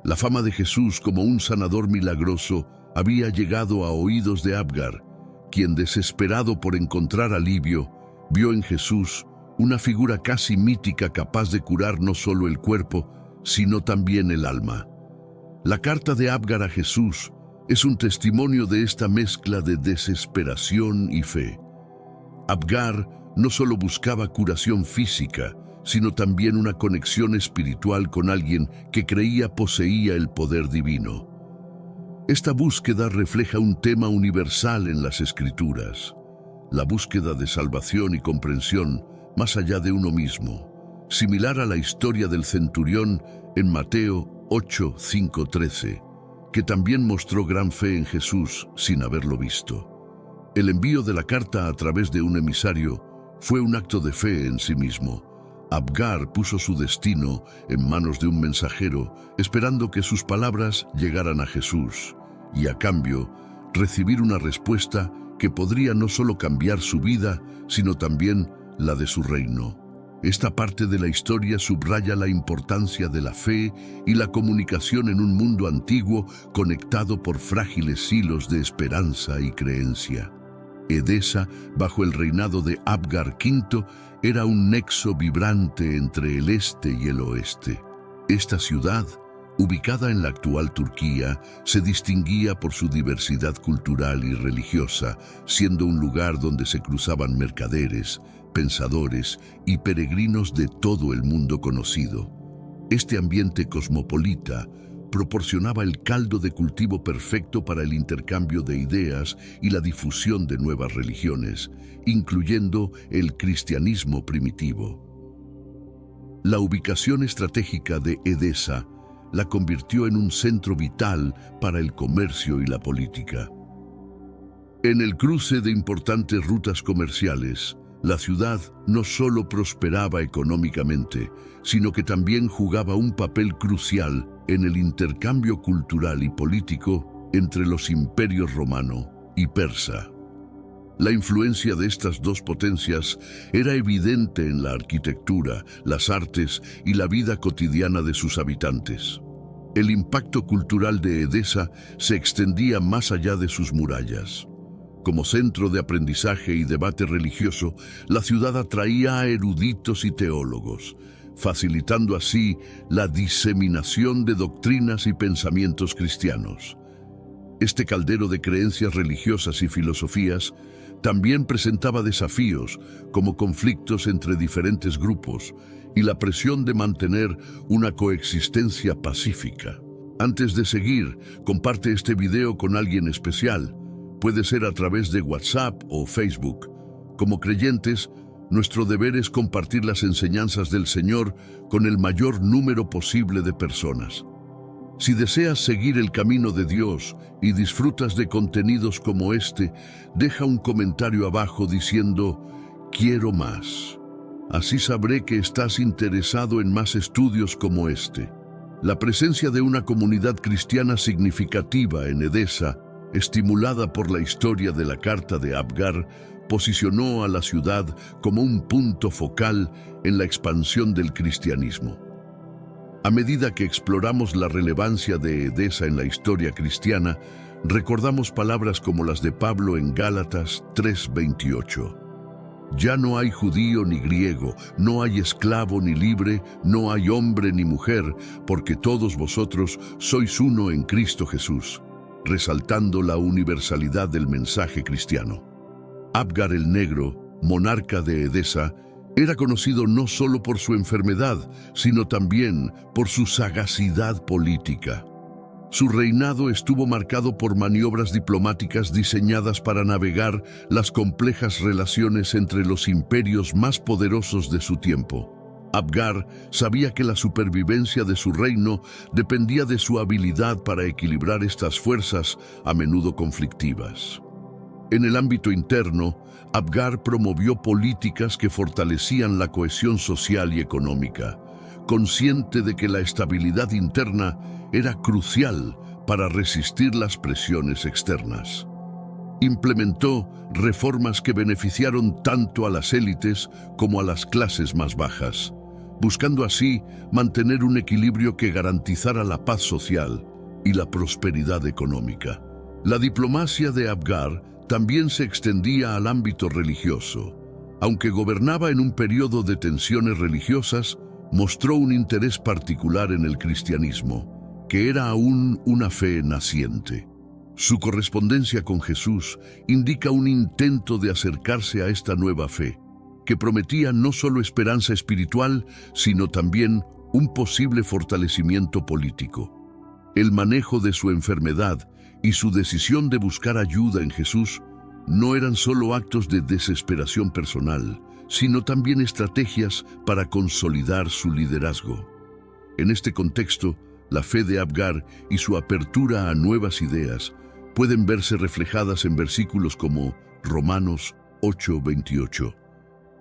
La fama de Jesús como un sanador milagroso había llegado a oídos de Abgar, quien, desesperado por encontrar alivio, vio en Jesús una figura casi mítica capaz de curar no solo el cuerpo, sino también el alma. La carta de Abgar a Jesús es un testimonio de esta mezcla de desesperación y fe. Abgar no solo buscaba curación física, sino también una conexión espiritual con alguien que creía poseía el poder divino. Esta búsqueda refleja un tema universal en las Escrituras, la búsqueda de salvación y comprensión más allá de uno mismo, similar a la historia del centurión en Mateo 8:5-13, que también mostró gran fe en Jesús sin haberlo visto. El envío de la carta a través de un emisario fue un acto de fe en sí mismo. Abgar puso su destino en manos de un mensajero, esperando que sus palabras llegaran a Jesús, y a cambio, recibir una respuesta que podría no solo cambiar su vida, sino también la de su reino. Esta parte de la historia subraya la importancia de la fe y la comunicación en un mundo antiguo conectado por frágiles hilos de esperanza y creencia. Edesa, bajo el reinado de Abgar V, era un nexo vibrante entre el este y el oeste. Esta ciudad, ubicada en la actual Turquía, se distinguía por su diversidad cultural y religiosa, siendo un lugar donde se cruzaban mercaderes, pensadores y peregrinos de todo el mundo conocido. Este ambiente cosmopolita proporcionaba el caldo de cultivo perfecto para el intercambio de ideas y la difusión de nuevas religiones, incluyendo el cristianismo primitivo. La ubicación estratégica de Edesa la convirtió en un centro vital para el comercio y la política. En el cruce de importantes rutas comerciales, la ciudad no solo prosperaba económicamente, sino que también jugaba un papel crucial en el intercambio cultural y político entre los imperios romano y persa. La influencia de estas dos potencias era evidente en la arquitectura, las artes y la vida cotidiana de sus habitantes. El impacto cultural de Edesa se extendía más allá de sus murallas. Como centro de aprendizaje y debate religioso, la ciudad atraía a eruditos y teólogos, facilitando así la diseminación de doctrinas y pensamientos cristianos. Este caldero de creencias religiosas y filosofías también presentaba desafíos como conflictos entre diferentes grupos y la presión de mantener una coexistencia pacífica. Antes de seguir, comparte este video con alguien especial. Puede ser a través de WhatsApp o Facebook. Como creyentes, nuestro deber es compartir las enseñanzas del Señor con el mayor número posible de personas. Si deseas seguir el camino de Dios y disfrutas de contenidos como este, deja un comentario abajo diciendo «Quiero más». Así sabré que estás interesado en más estudios como este. La presencia de una comunidad cristiana significativa en Edesa, estimulada por la historia de la carta de Abgar, posicionó a la ciudad como un punto focal en la expansión del cristianismo. A medida que exploramos la relevancia de Edesa en la historia cristiana, recordamos palabras como las de Pablo en Gálatas 3:28. Ya no hay judío ni griego, no hay esclavo ni libre, no hay hombre ni mujer, porque todos vosotros sois uno en Cristo Jesús, resaltando la universalidad del mensaje cristiano. Abgar el Negro, monarca de Edesa, era conocido no solo por su enfermedad, sino también por su sagacidad política. Su reinado estuvo marcado por maniobras diplomáticas diseñadas para navegar las complejas relaciones entre los imperios más poderosos de su tiempo. Abgar sabía que la supervivencia de su reino dependía de su habilidad para equilibrar estas fuerzas, a menudo conflictivas. En el ámbito interno, Abgar promovió políticas que fortalecían la cohesión social y económica, consciente de que la estabilidad interna era crucial para resistir las presiones externas. Implementó reformas que beneficiaron tanto a las élites como a las clases más bajas, buscando así mantener un equilibrio que garantizara la paz social y la prosperidad económica. La diplomacia de Abgar también se extendía al ámbito religioso. Aunque gobernaba en un periodo de tensiones religiosas, mostró un interés particular en el cristianismo, que era aún una fe naciente. Su correspondencia con Jesús indica un intento de acercarse a esta nueva fe, que prometía no solo esperanza espiritual, sino también un posible fortalecimiento político. El manejo de su enfermedad y su decisión de buscar ayuda en Jesús no eran solo actos de desesperación personal, sino también estrategias para consolidar su liderazgo. En este contexto, la fe de Abgar y su apertura a nuevas ideas pueden verse reflejadas en versículos como Romanos 8:28.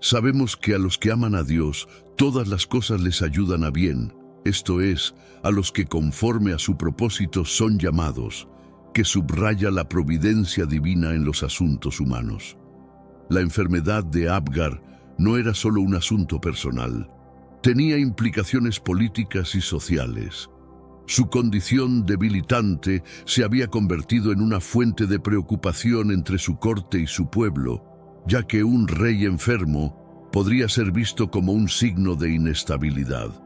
Sabemos que a los que aman a Dios, todas las cosas les ayudan a bien, esto es, a los que conforme a su propósito son llamados, que subraya la providencia divina en los asuntos humanos. La enfermedad de Abgar no era solo un asunto personal, tenía implicaciones políticas y sociales. Su condición debilitante se había convertido en una fuente de preocupación entre su corte y su pueblo, ya que un rey enfermo podría ser visto como un signo de inestabilidad.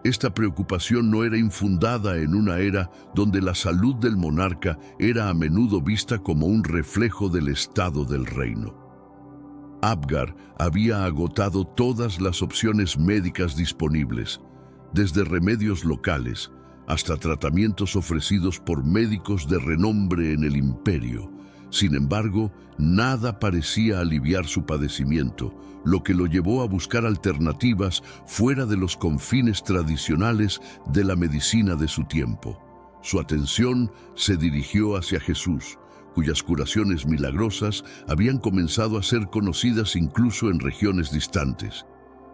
Esta preocupación no era infundada en una era donde la salud del monarca era a menudo vista como un reflejo del estado del reino. Abgar había agotado todas las opciones médicas disponibles, desde remedios locales hasta tratamientos ofrecidos por médicos de renombre en el imperio. Sin embargo, nada parecía aliviar su padecimiento, lo que lo llevó a buscar alternativas fuera de los confines tradicionales de la medicina de su tiempo. Su atención se dirigió hacia Jesús, cuyas curaciones milagrosas habían comenzado a ser conocidas incluso en regiones distantes.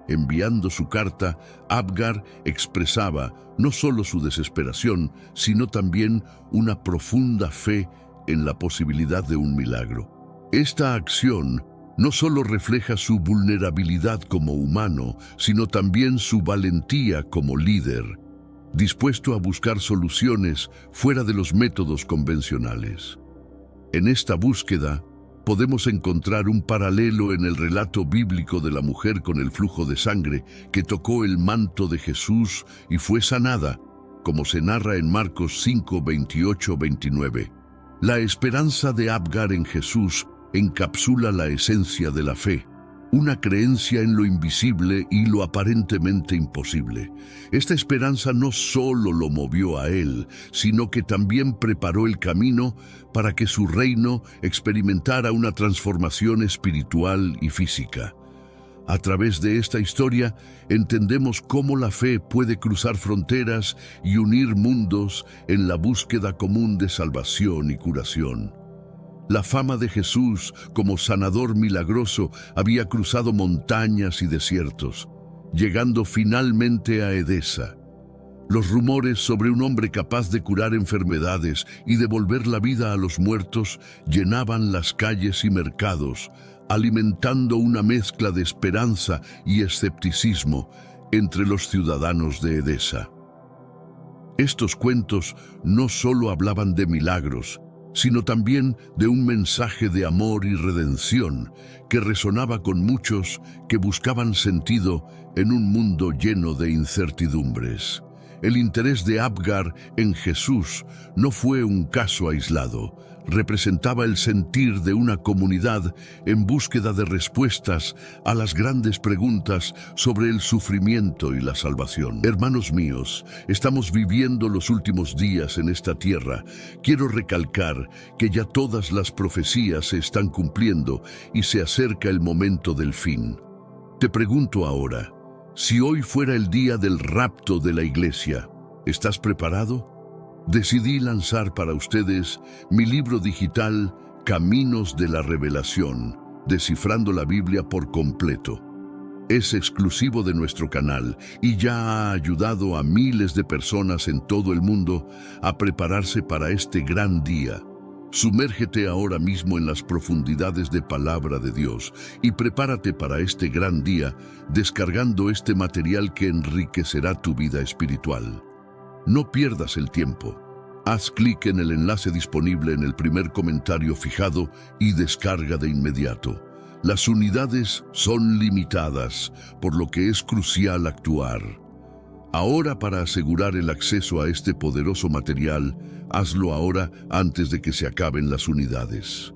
Enviando su carta, Abgar expresaba no solo su desesperación, sino también una profunda fe en la posibilidad de un milagro. Esta acción no solo refleja su vulnerabilidad como humano, sino también su valentía como líder, dispuesto a buscar soluciones fuera de los métodos convencionales. En esta búsqueda, podemos encontrar un paralelo en el relato bíblico de la mujer con el flujo de sangre que tocó el manto de Jesús y fue sanada, como se narra en Marcos 5:28-29. La esperanza de Abgar en Jesús encapsula la esencia de la fe, una creencia en lo invisible y lo aparentemente imposible. Esta esperanza no solo lo movió a él, sino que también preparó el camino para que su reino experimentara una transformación espiritual y física. A través de esta historia entendemos cómo la fe puede cruzar fronteras y unir mundos en la búsqueda común de salvación y curación. La fama de Jesús como sanador milagroso había cruzado montañas y desiertos, llegando finalmente a Edesa. Los rumores sobre un hombre capaz de curar enfermedades y devolver la vida a los muertos llenaban las calles y mercados, alimentando una mezcla de esperanza y escepticismo entre los ciudadanos de Edesa. Estos cuentos no solo hablaban de milagros, sino también de un mensaje de amor y redención que resonaba con muchos que buscaban sentido en un mundo lleno de incertidumbres. El interés de Abgar en Jesús no fue un caso aislado, representaba el sentir de una comunidad en búsqueda de respuestas a las grandes preguntas sobre el sufrimiento y la salvación. Hermanos míos, estamos viviendo los últimos días en esta tierra. Quiero recalcar que ya todas las profecías se están cumpliendo y se acerca el momento del fin. Te pregunto ahora, si hoy fuera el día del rapto de la iglesia, ¿estás preparado? Decidí lanzar para ustedes mi libro digital Caminos de la Revelación, descifrando la Biblia por completo. Es exclusivo de nuestro canal y ya ha ayudado a miles de personas en todo el mundo a prepararse para este gran día. Sumérgete ahora mismo en las profundidades de Palabra de Dios y prepárate para este gran día descargando este material que enriquecerá tu vida espiritual. No pierdas el tiempo. Haz clic en el enlace disponible en el primer comentario fijado y descarga de inmediato. Las unidades son limitadas, por lo que es crucial actuar. Ahora, para asegurar el acceso a este poderoso material, hazlo ahora antes de que se acaben las unidades.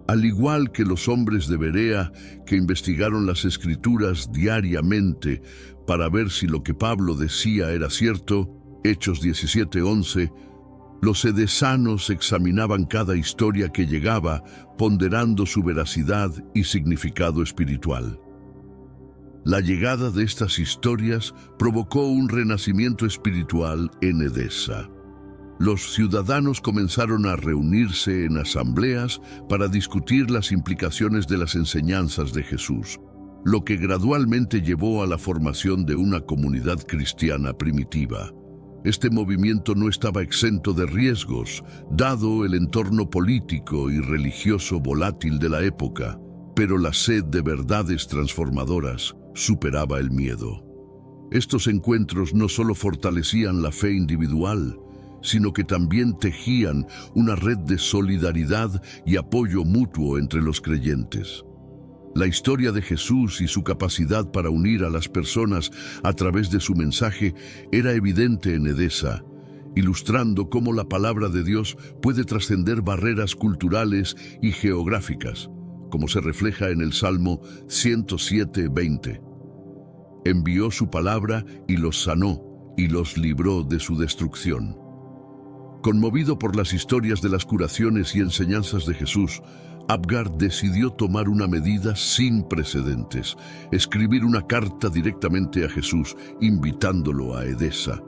Al igual que los hombres de Berea que investigaron las Escrituras diariamente para ver si lo que Pablo decía era cierto, Hechos 17:11, los edesanos examinaban cada historia que llegaba, ponderando su veracidad y significado espiritual. La llegada de estas historias provocó un renacimiento espiritual en Edesa. Los ciudadanos comenzaron a reunirse en asambleas para discutir las implicaciones de las enseñanzas de Jesús, lo que gradualmente llevó a la formación de una comunidad cristiana primitiva. Este movimiento no estaba exento de riesgos, dado el entorno político y religioso volátil de la época, pero la sed de verdades transformadoras superaba el miedo. Estos encuentros no solo fortalecían la fe individual, sino que también tejían una red de solidaridad y apoyo mutuo entre los creyentes. La historia de Jesús y su capacidad para unir a las personas a través de su mensaje era evidente en Edesa, ilustrando cómo la palabra de Dios puede trascender barreras culturales y geográficas, como se refleja en el Salmo 107:20. Envió su palabra y los sanó, y los libró de su destrucción. Conmovido por las historias de las curaciones y enseñanzas de Jesús, Abgar decidió tomar una medida sin precedentes, escribir una carta directamente a Jesús, invitándolo a Edesa.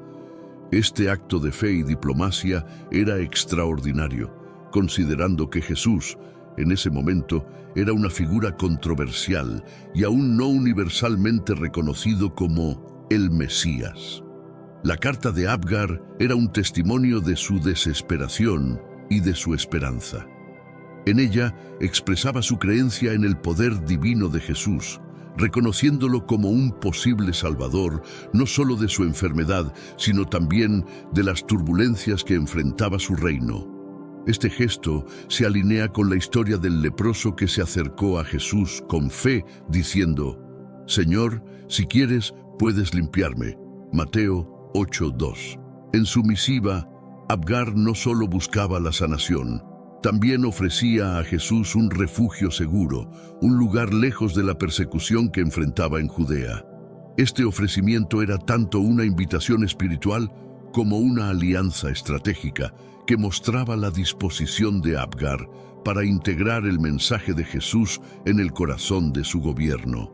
Este acto de fe y diplomacia era extraordinario, considerando que Jesús, en ese momento, era una figura controversial y aún no universalmente reconocido como el Mesías. La carta de Abgar era un testimonio de su desesperación y de su esperanza. En ella expresaba su creencia en el poder divino de Jesús, reconociéndolo como un posible salvador, no solo de su enfermedad, sino también de las turbulencias que enfrentaba su reino. Este gesto se alinea con la historia del leproso que se acercó a Jesús con fe, diciendo: «Señor, si quieres, puedes limpiarme». Mateo 8:2. En su misiva, Abgar no solo buscaba la sanación, también ofrecía a Jesús un refugio seguro, un lugar lejos de la persecución que enfrentaba en Judea. Este ofrecimiento era tanto una invitación espiritual como una alianza estratégica que mostraba la disposición de Abgar para integrar el mensaje de Jesús en el corazón de su gobierno.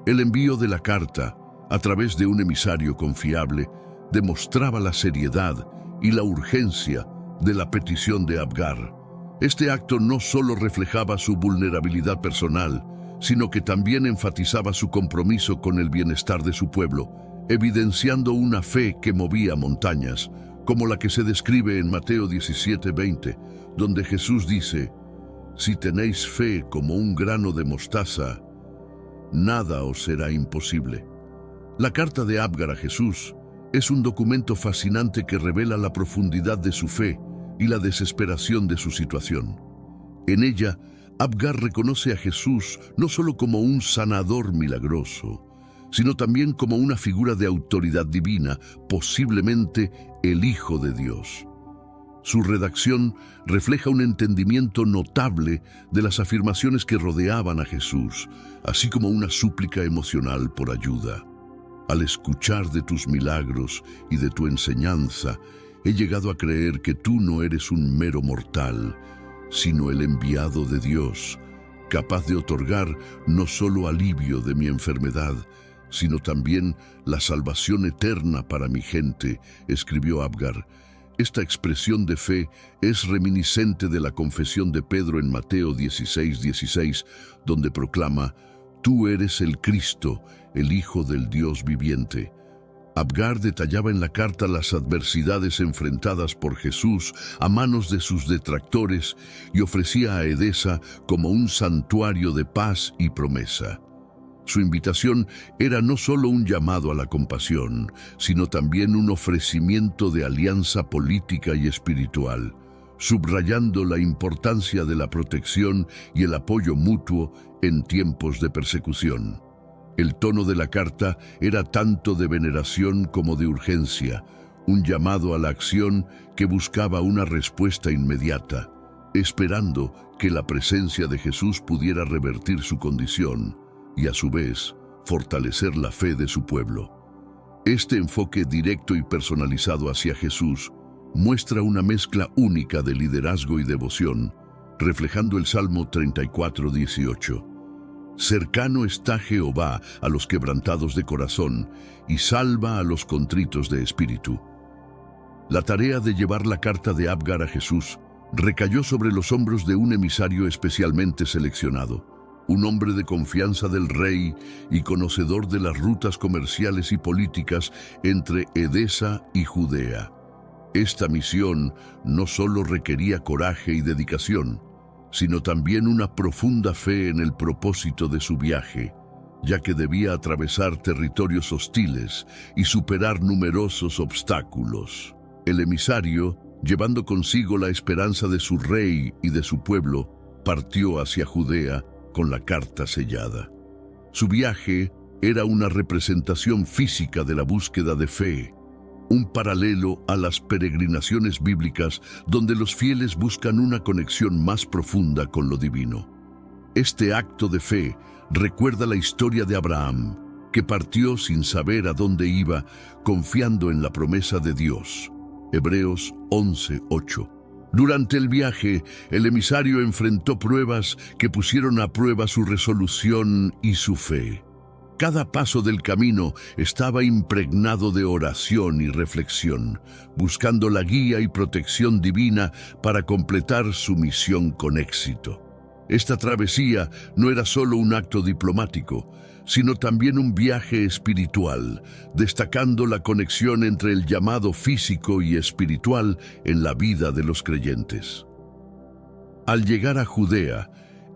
El envío de la carta, a través de un emisario confiable, demostraba la seriedad y la urgencia de la petición de Abgar. Este acto no solo reflejaba su vulnerabilidad personal, sino que también enfatizaba su compromiso con el bienestar de su pueblo, evidenciando una fe que movía montañas, como la que se describe en Mateo 17:20, donde Jesús dice: «Si tenéis fe como un grano de mostaza, nada os será imposible». La carta de Abgar a Jesús es un documento fascinante que revela la profundidad de su fe y la desesperación de su situación. En ella, Abgar reconoce a Jesús no solo como un sanador milagroso, sino también como una figura de autoridad divina, posiblemente el Hijo de Dios. Su redacción refleja un entendimiento notable de las afirmaciones que rodeaban a Jesús, así como una súplica emocional por ayuda. Al escuchar de tus milagros y de tu enseñanza, he llegado a creer que tú no eres un mero mortal, sino el enviado de Dios, capaz de otorgar no solo alivio de mi enfermedad, sino también la salvación eterna para mi gente, escribió Abgar. Esta expresión de fe es reminiscente de la confesión de Pedro en Mateo 16:16, donde proclama: «Tú eres el Cristo, el Hijo del Dios viviente». Abgar detallaba en la carta las adversidades enfrentadas por Jesús a manos de sus detractores y ofrecía a Edesa como un santuario de paz y promesa. Su invitación era no solo un llamado a la compasión, sino también un ofrecimiento de alianza política y espiritual, subrayando la importancia de la protección y el apoyo mutuo en tiempos de persecución. El tono de la carta era tanto de veneración como de urgencia, un llamado a la acción que buscaba una respuesta inmediata, esperando que la presencia de Jesús pudiera revertir su condición y, a su vez, fortalecer la fe de su pueblo. Este enfoque directo y personalizado hacia Jesús muestra una mezcla única de liderazgo y devoción, reflejando el Salmo 34:18. «Cercano está Jehová a los quebrantados de corazón y salva a los contritos de espíritu». La tarea de llevar la carta de Abgar a Jesús recayó sobre los hombros de un emisario especialmente seleccionado, un hombre de confianza del rey y conocedor de las rutas comerciales y políticas entre Edesa y Judea. Esta misión no solo requería coraje y dedicación, sino también una profunda fe en el propósito de su viaje, ya que debía atravesar territorios hostiles y superar numerosos obstáculos. El emisario, llevando consigo la esperanza de su rey y de su pueblo, partió hacia Judea con la carta sellada. Su viaje era una representación física de la búsqueda de fe, un paralelo a las peregrinaciones bíblicas donde los fieles buscan una conexión más profunda con lo divino. Este acto de fe recuerda la historia de Abraham, que partió sin saber a dónde iba, confiando en la promesa de Dios. Hebreos 11:8. Durante el viaje, el emisario enfrentó pruebas que pusieron a prueba su resolución y su fe. Cada paso del camino estaba impregnado de oración y reflexión, buscando la guía y protección divina para completar su misión con éxito. Esta travesía no era solo un acto diplomático, sino también un viaje espiritual, destacando la conexión entre el llamado físico y espiritual en la vida de los creyentes. Al llegar a Judea,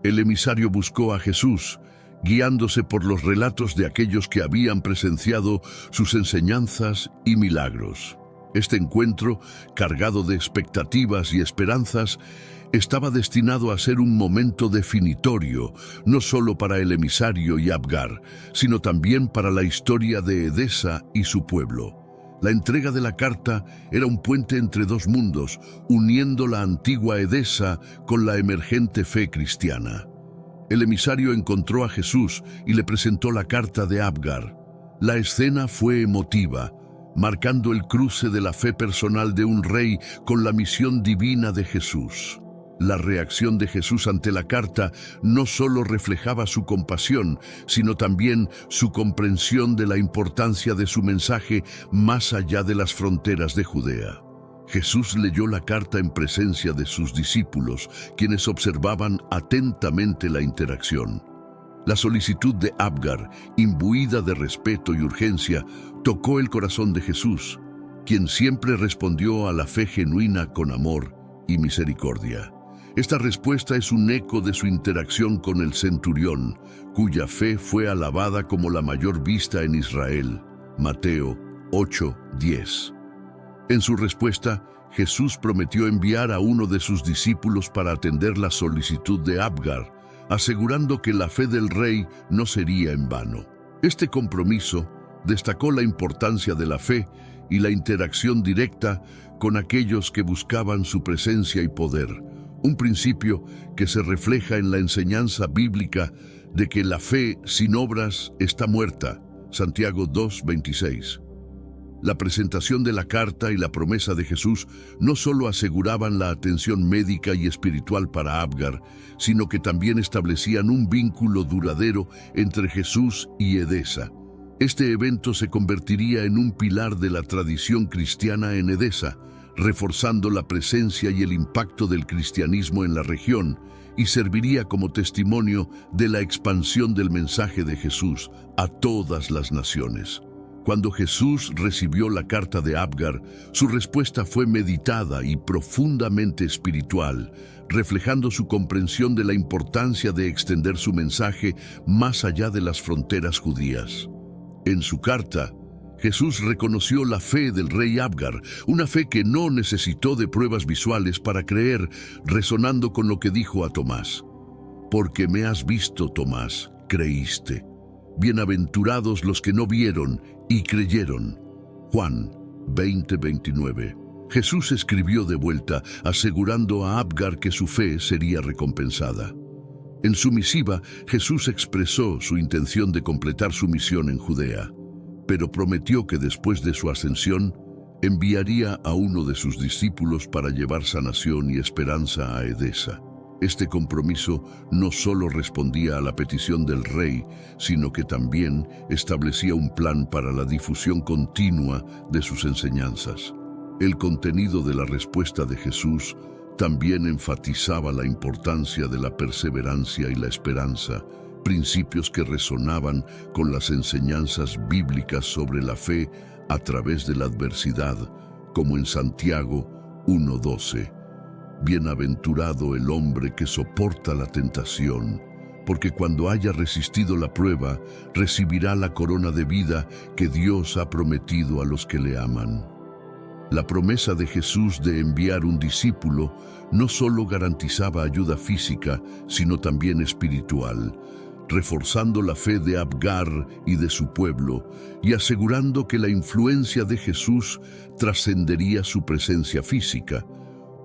el emisario buscó a Jesús, guiándose por los relatos de aquellos que habían presenciado sus enseñanzas y milagros. Este encuentro, cargado de expectativas y esperanzas, estaba destinado a ser un momento definitorio, no solo para el emisario y Abgar, sino también para la historia de Edesa y su pueblo. La entrega de la carta era un puente entre dos mundos, uniendo la antigua Edesa con la emergente fe cristiana. El emisario encontró a Jesús y le presentó la carta de Abgar. La escena fue emotiva, marcando el cruce de la fe personal de un rey con la misión divina de Jesús. La reacción de Jesús ante la carta no solo reflejaba su compasión, sino también su comprensión de la importancia de su mensaje más allá de las fronteras de Judea. Jesús leyó la carta en presencia de sus discípulos, quienes observaban atentamente la interacción. La solicitud de Abgar, imbuida de respeto y urgencia, tocó el corazón de Jesús, quien siempre respondió a la fe genuina con amor y misericordia. Esta respuesta es un eco de su interacción con el centurión, cuya fe fue alabada como la mayor vista en Israel. Mateo 8:10. En su respuesta, Jesús prometió enviar a uno de sus discípulos para atender la solicitud de Abgar, asegurando que la fe del rey no sería en vano. Este compromiso destacó la importancia de la fe y la interacción directa con aquellos que buscaban su presencia y poder, un principio que se refleja en la enseñanza bíblica de que la fe sin obras está muerta. Santiago 2:26. La presentación de la carta y la promesa de Jesús no solo aseguraban la atención médica y espiritual para Abgar, sino que también establecían un vínculo duradero entre Jesús y Edesa. Este evento se convertiría en un pilar de la tradición cristiana en Edesa, reforzando la presencia y el impacto del cristianismo en la región, y serviría como testimonio de la expansión del mensaje de Jesús a todas las naciones. Cuando Jesús recibió la carta de Abgar, su respuesta fue meditada y profundamente espiritual, reflejando su comprensión de la importancia de extender su mensaje más allá de las fronteras judías. En su carta, Jesús reconoció la fe del rey Abgar, una fe que no necesitó de pruebas visuales para creer, resonando con lo que dijo a Tomás. Porque me has visto, Tomás, creíste. Bienaventurados los que no vieron y creyeron. Juan 20:29. Jesús escribió de vuelta, asegurando a Abgar que su fe sería recompensada. En su misiva, Jesús expresó su intención de completar su misión en Judea, pero prometió que después de su ascensión, enviaría a uno de sus discípulos para llevar sanación y esperanza a Edesa. Este compromiso no solo respondía a la petición del rey, sino que también establecía un plan para la difusión continua de sus enseñanzas. El contenido de la respuesta de Jesús también enfatizaba la importancia de la perseverancia y la esperanza, principios que resonaban con las enseñanzas bíblicas sobre la fe a través de la adversidad, como en Santiago 1:12. Bienaventurado el hombre que soporta la tentación, porque cuando haya resistido la prueba, recibirá la corona de vida que Dios ha prometido a los que le aman. La promesa de Jesús de enviar un discípulo no solo garantizaba ayuda física, sino también espiritual, reforzando la fe de Abgar y de su pueblo, y asegurando que la influencia de Jesús trascendería su presencia física,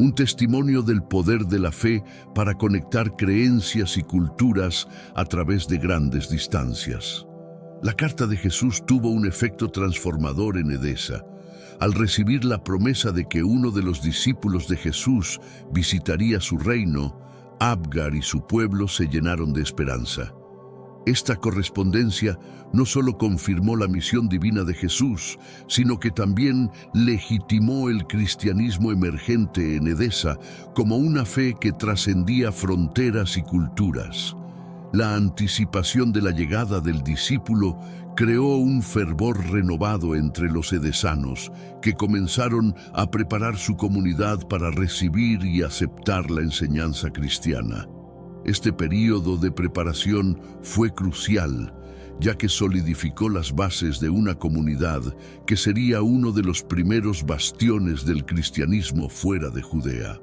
un testimonio del poder de la fe para conectar creencias y culturas a través de grandes distancias. La carta de Jesús tuvo un efecto transformador en Edesa. Al recibir la promesa de que uno de los discípulos de Jesús visitaría su reino, Abgar y su pueblo se llenaron de esperanza. Esta correspondencia no solo confirmó la misión divina de Jesús, sino que también legitimó el cristianismo emergente en Edesa como una fe que trascendía fronteras y culturas. La anticipación de la llegada del discípulo creó un fervor renovado entre los edesanos, que comenzaron a preparar su comunidad para recibir y aceptar la enseñanza cristiana. Este período de preparación fue crucial, ya que solidificó las bases de una comunidad que sería uno de los primeros bastiones del cristianismo fuera de Judea.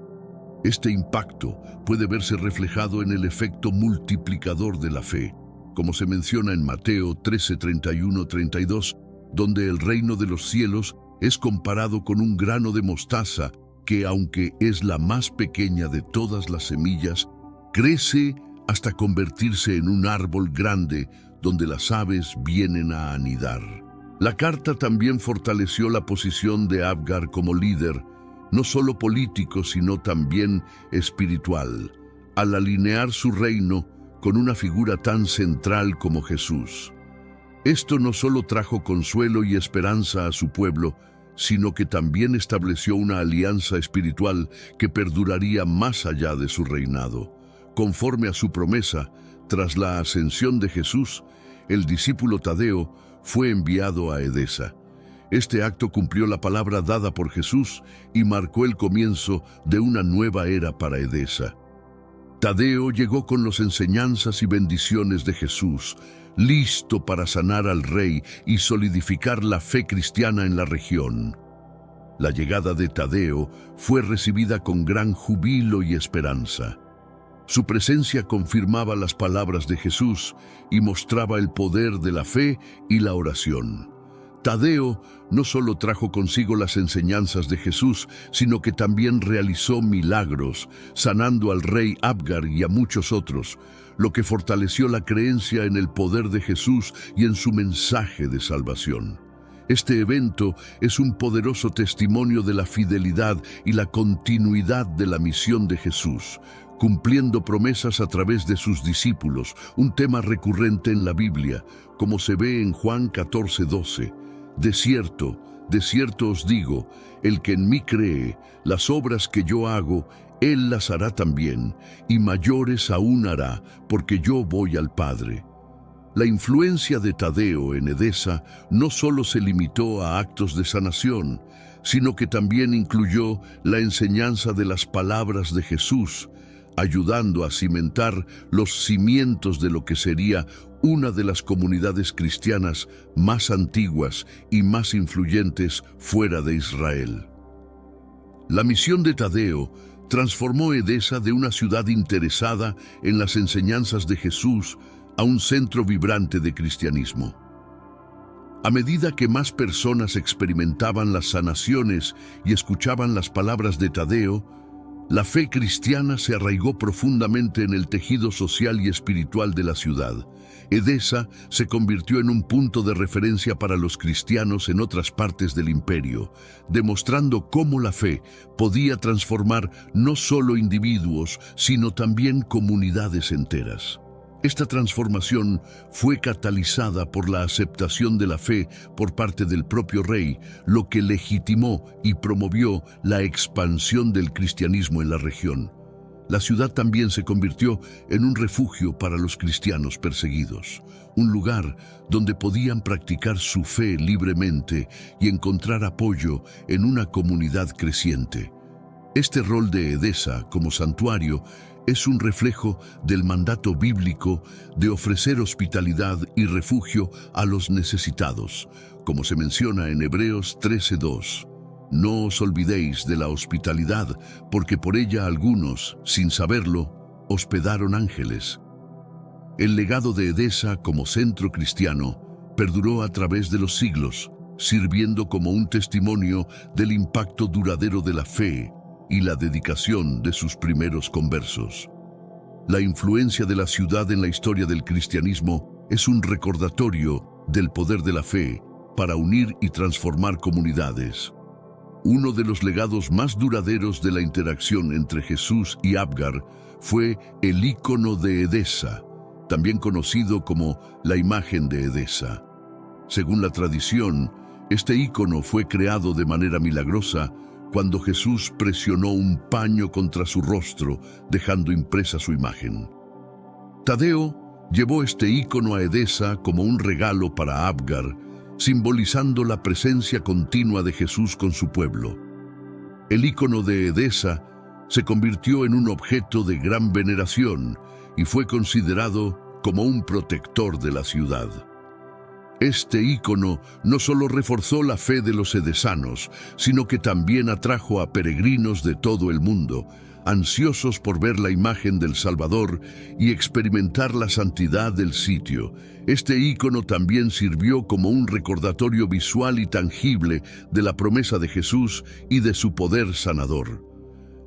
Este impacto puede verse reflejado en el efecto multiplicador de la fe, como se menciona en Mateo 13:31-32, donde el reino de los cielos Es comparado con un grano de mostaza que, aunque es la más pequeña de todas las semillas, crece hasta convertirse en un árbol grande donde las aves vienen a anidar. La carta también fortaleció la posición de Abgar como líder, no solo político, sino también espiritual, al alinear su reino con una figura tan central como Jesús. Esto no solo trajo consuelo y esperanza a su pueblo, sino que también estableció una alianza espiritual que perduraría más allá de su reinado. Conforme a su promesa, tras la ascensión de Jesús, el discípulo Tadeo fue enviado a Edesa. Este acto cumplió la palabra dada por Jesús y marcó el comienzo de una nueva era para Edesa. Tadeo llegó con las enseñanzas y bendiciones de Jesús, listo para sanar al rey y solidificar la fe cristiana en la región. La llegada de Tadeo fue recibida con gran júbilo y esperanza. Su presencia confirmaba las palabras de Jesús y mostraba el poder de la fe y la oración. Tadeo no solo trajo consigo las enseñanzas de Jesús, sino que también realizó milagros, sanando al rey Abgar y a muchos otros, lo que fortaleció la creencia en el poder de Jesús y en su mensaje de salvación. Este evento es un poderoso testimonio de la fidelidad y la continuidad de la misión de Jesús, cumpliendo promesas a través de sus discípulos, un tema recurrente en la Biblia, como se ve en Juan 14:12. De cierto os digo, el que en mí cree, las obras que yo hago, él las hará también, y mayores aún hará, porque yo voy al Padre. La influencia de Tadeo en Edesa no solo se limitó a actos de sanación, sino que también incluyó la enseñanza de las palabras de Jesús, ayudando a cimentar los cimientos de lo que sería una de las comunidades cristianas más antiguas y más influyentes fuera de Israel. La misión de Tadeo transformó Edesa de una ciudad interesada en las enseñanzas de Jesús a un centro vibrante de cristianismo. A medida que más personas experimentaban las sanaciones y escuchaban las palabras de Tadeo, la fe cristiana se arraigó profundamente en el tejido social y espiritual de la ciudad. Edesa se convirtió en un punto de referencia para los cristianos en otras partes del imperio, demostrando cómo la fe podía transformar no solo individuos, sino también comunidades enteras. Esta transformación fue catalizada por la aceptación de la fe por parte del propio rey, lo que legitimó y promovió la expansión del cristianismo en la región. La ciudad también se convirtió en un refugio para los cristianos perseguidos, un lugar donde podían practicar su fe libremente y encontrar apoyo en una comunidad creciente. Este rol de Edesa como santuario es un reflejo del mandato bíblico de ofrecer hospitalidad y refugio a los necesitados, como se menciona en Hebreos 13:2. No os olvidéis de la hospitalidad, porque por ella algunos, sin saberlo, hospedaron ángeles. El legado de Edesa como centro cristiano perduró a través de los siglos, sirviendo como un testimonio del impacto duradero de la fe y la dedicación de sus primeros conversos. La influencia de la ciudad en la historia del cristianismo es un recordatorio del poder de la fe para unir y transformar comunidades. Uno de los legados más duraderos de la interacción entre Jesús y Abgar fue el ícono de Edesa, también conocido como la imagen de Edesa. Según la tradición, este ícono fue creado de manera milagrosa cuando Jesús presionó un paño contra su rostro, dejando impresa su imagen. Tadeo llevó este ícono a Edesa como un regalo para Abgar, simbolizando la presencia continua de Jesús con su pueblo. El ícono de Edesa se convirtió en un objeto de gran veneración y fue considerado como un protector de la ciudad. Este ícono no solo reforzó la fe de los edesanos, sino que también atrajo a peregrinos de todo el mundo, ansiosos por ver la imagen del Salvador y experimentar la santidad del sitio. Este ícono también sirvió como un recordatorio visual y tangible de la promesa de Jesús y de su poder sanador.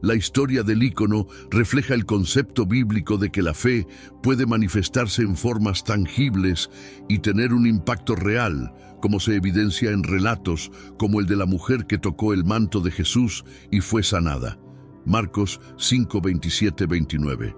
La historia del ícono refleja el concepto bíblico de que la fe puede manifestarse en formas tangibles y tener un impacto real, como se evidencia en relatos como el de la mujer que tocó el manto de Jesús y fue sanada. Marcos 5, 27, 29.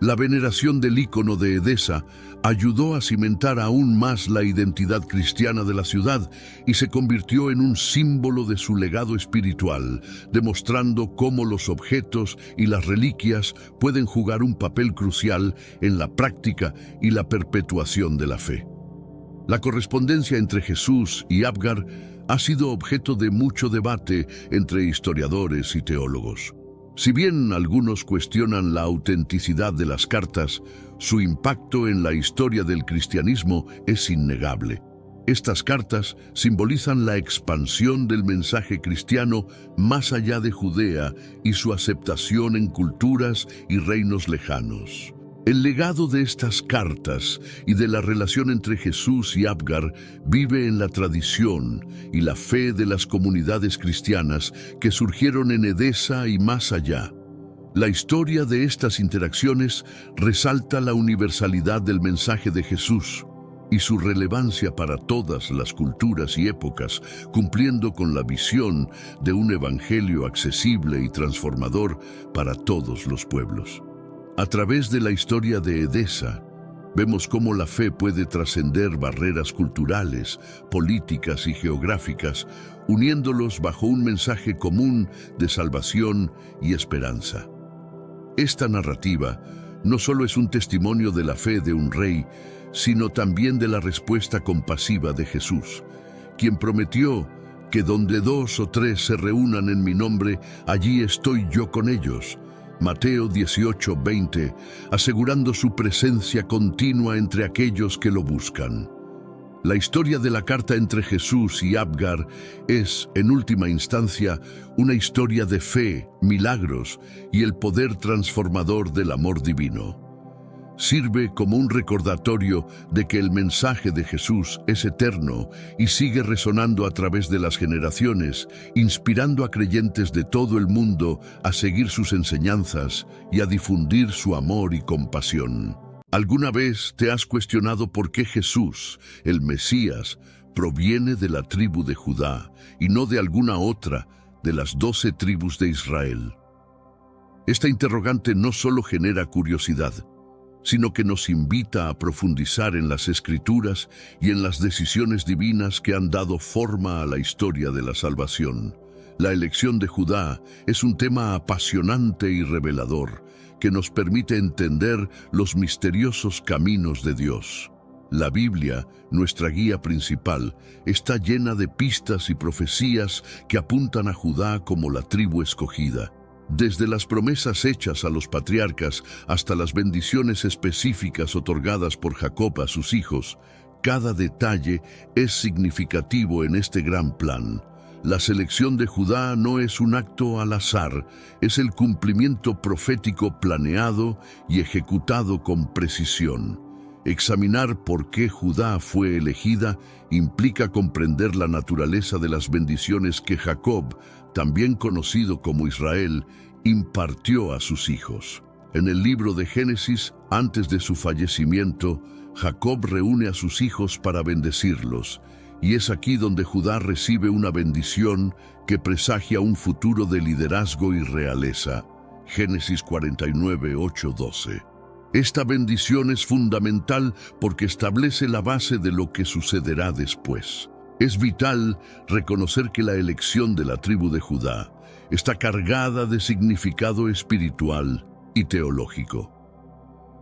La veneración del ícono de Edesa ayudó a cimentar aún más la identidad cristiana de la ciudad y se convirtió en un símbolo de su legado espiritual, demostrando cómo los objetos y las reliquias pueden jugar un papel crucial en la práctica y la perpetuación de la fe. La correspondencia entre Jesús y Abgar ha sido objeto de mucho debate entre historiadores y teólogos. Si bien algunos cuestionan la autenticidad de las cartas, su impacto en la historia del cristianismo es innegable. Estas cartas simbolizan la expansión del mensaje cristiano más allá de Judea y su aceptación en culturas y reinos lejanos. El legado de estas cartas y de la relación entre Jesús y Abgar vive en la tradición y la fe de las comunidades cristianas que surgieron en Edesa y más allá. La historia de estas interacciones resalta la universalidad del mensaje de Jesús y su relevancia para todas las culturas y épocas, cumpliendo con la visión de un evangelio accesible y transformador para todos los pueblos. A través de la historia de Edesa, vemos cómo la fe puede trascender barreras culturales, políticas y geográficas, uniéndolos bajo un mensaje común de salvación y esperanza. Esta narrativa no solo es un testimonio de la fe de un rey, sino también de la respuesta compasiva de Jesús, quien prometió que donde 2 o 3 se reúnan en mi nombre, allí estoy yo con ellos. Mateo 18, 20, asegurando su presencia continua entre aquellos que lo buscan. La historia de la carta entre Jesús y Abgar es, en última instancia, una historia de fe, milagros y el poder transformador del amor divino. Sirve como un recordatorio de que el mensaje de Jesús es eterno y sigue resonando a través de las generaciones, inspirando a creyentes de todo el mundo a seguir sus enseñanzas y a difundir su amor y compasión. ¿Alguna vez te has cuestionado por qué Jesús, el Mesías, proviene de la tribu de Judá y no de alguna otra de las 12 tribus de Israel? Esta interrogante no solo genera curiosidad, sino que nos invita a profundizar en las Escrituras y en las decisiones divinas que han dado forma a la historia de la salvación. La elección de Judá es un tema apasionante y revelador, que nos permite entender los misteriosos caminos de Dios. La Biblia, nuestra guía principal, está llena de pistas y profecías que apuntan a Judá como la tribu escogida. Desde las promesas hechas a los patriarcas hasta las bendiciones específicas otorgadas por Jacob a sus hijos, cada detalle es significativo en este gran plan. La selección de Judá no es un acto al azar, es el cumplimiento profético planeado y ejecutado con precisión. Examinar por qué Judá fue elegida implica comprender la naturaleza de las bendiciones que Jacob, también conocido como Israel, impartió a sus hijos. En el libro de Génesis, antes de su fallecimiento, Jacob reúne a sus hijos para bendecirlos, y es aquí donde Judá recibe una bendición que presagia un futuro de liderazgo y realeza. Génesis 49, 8, 12. Esta bendición es fundamental porque establece la base de lo que sucederá después. Es vital reconocer que la elección de la tribu de Judá está cargada de significado espiritual y teológico.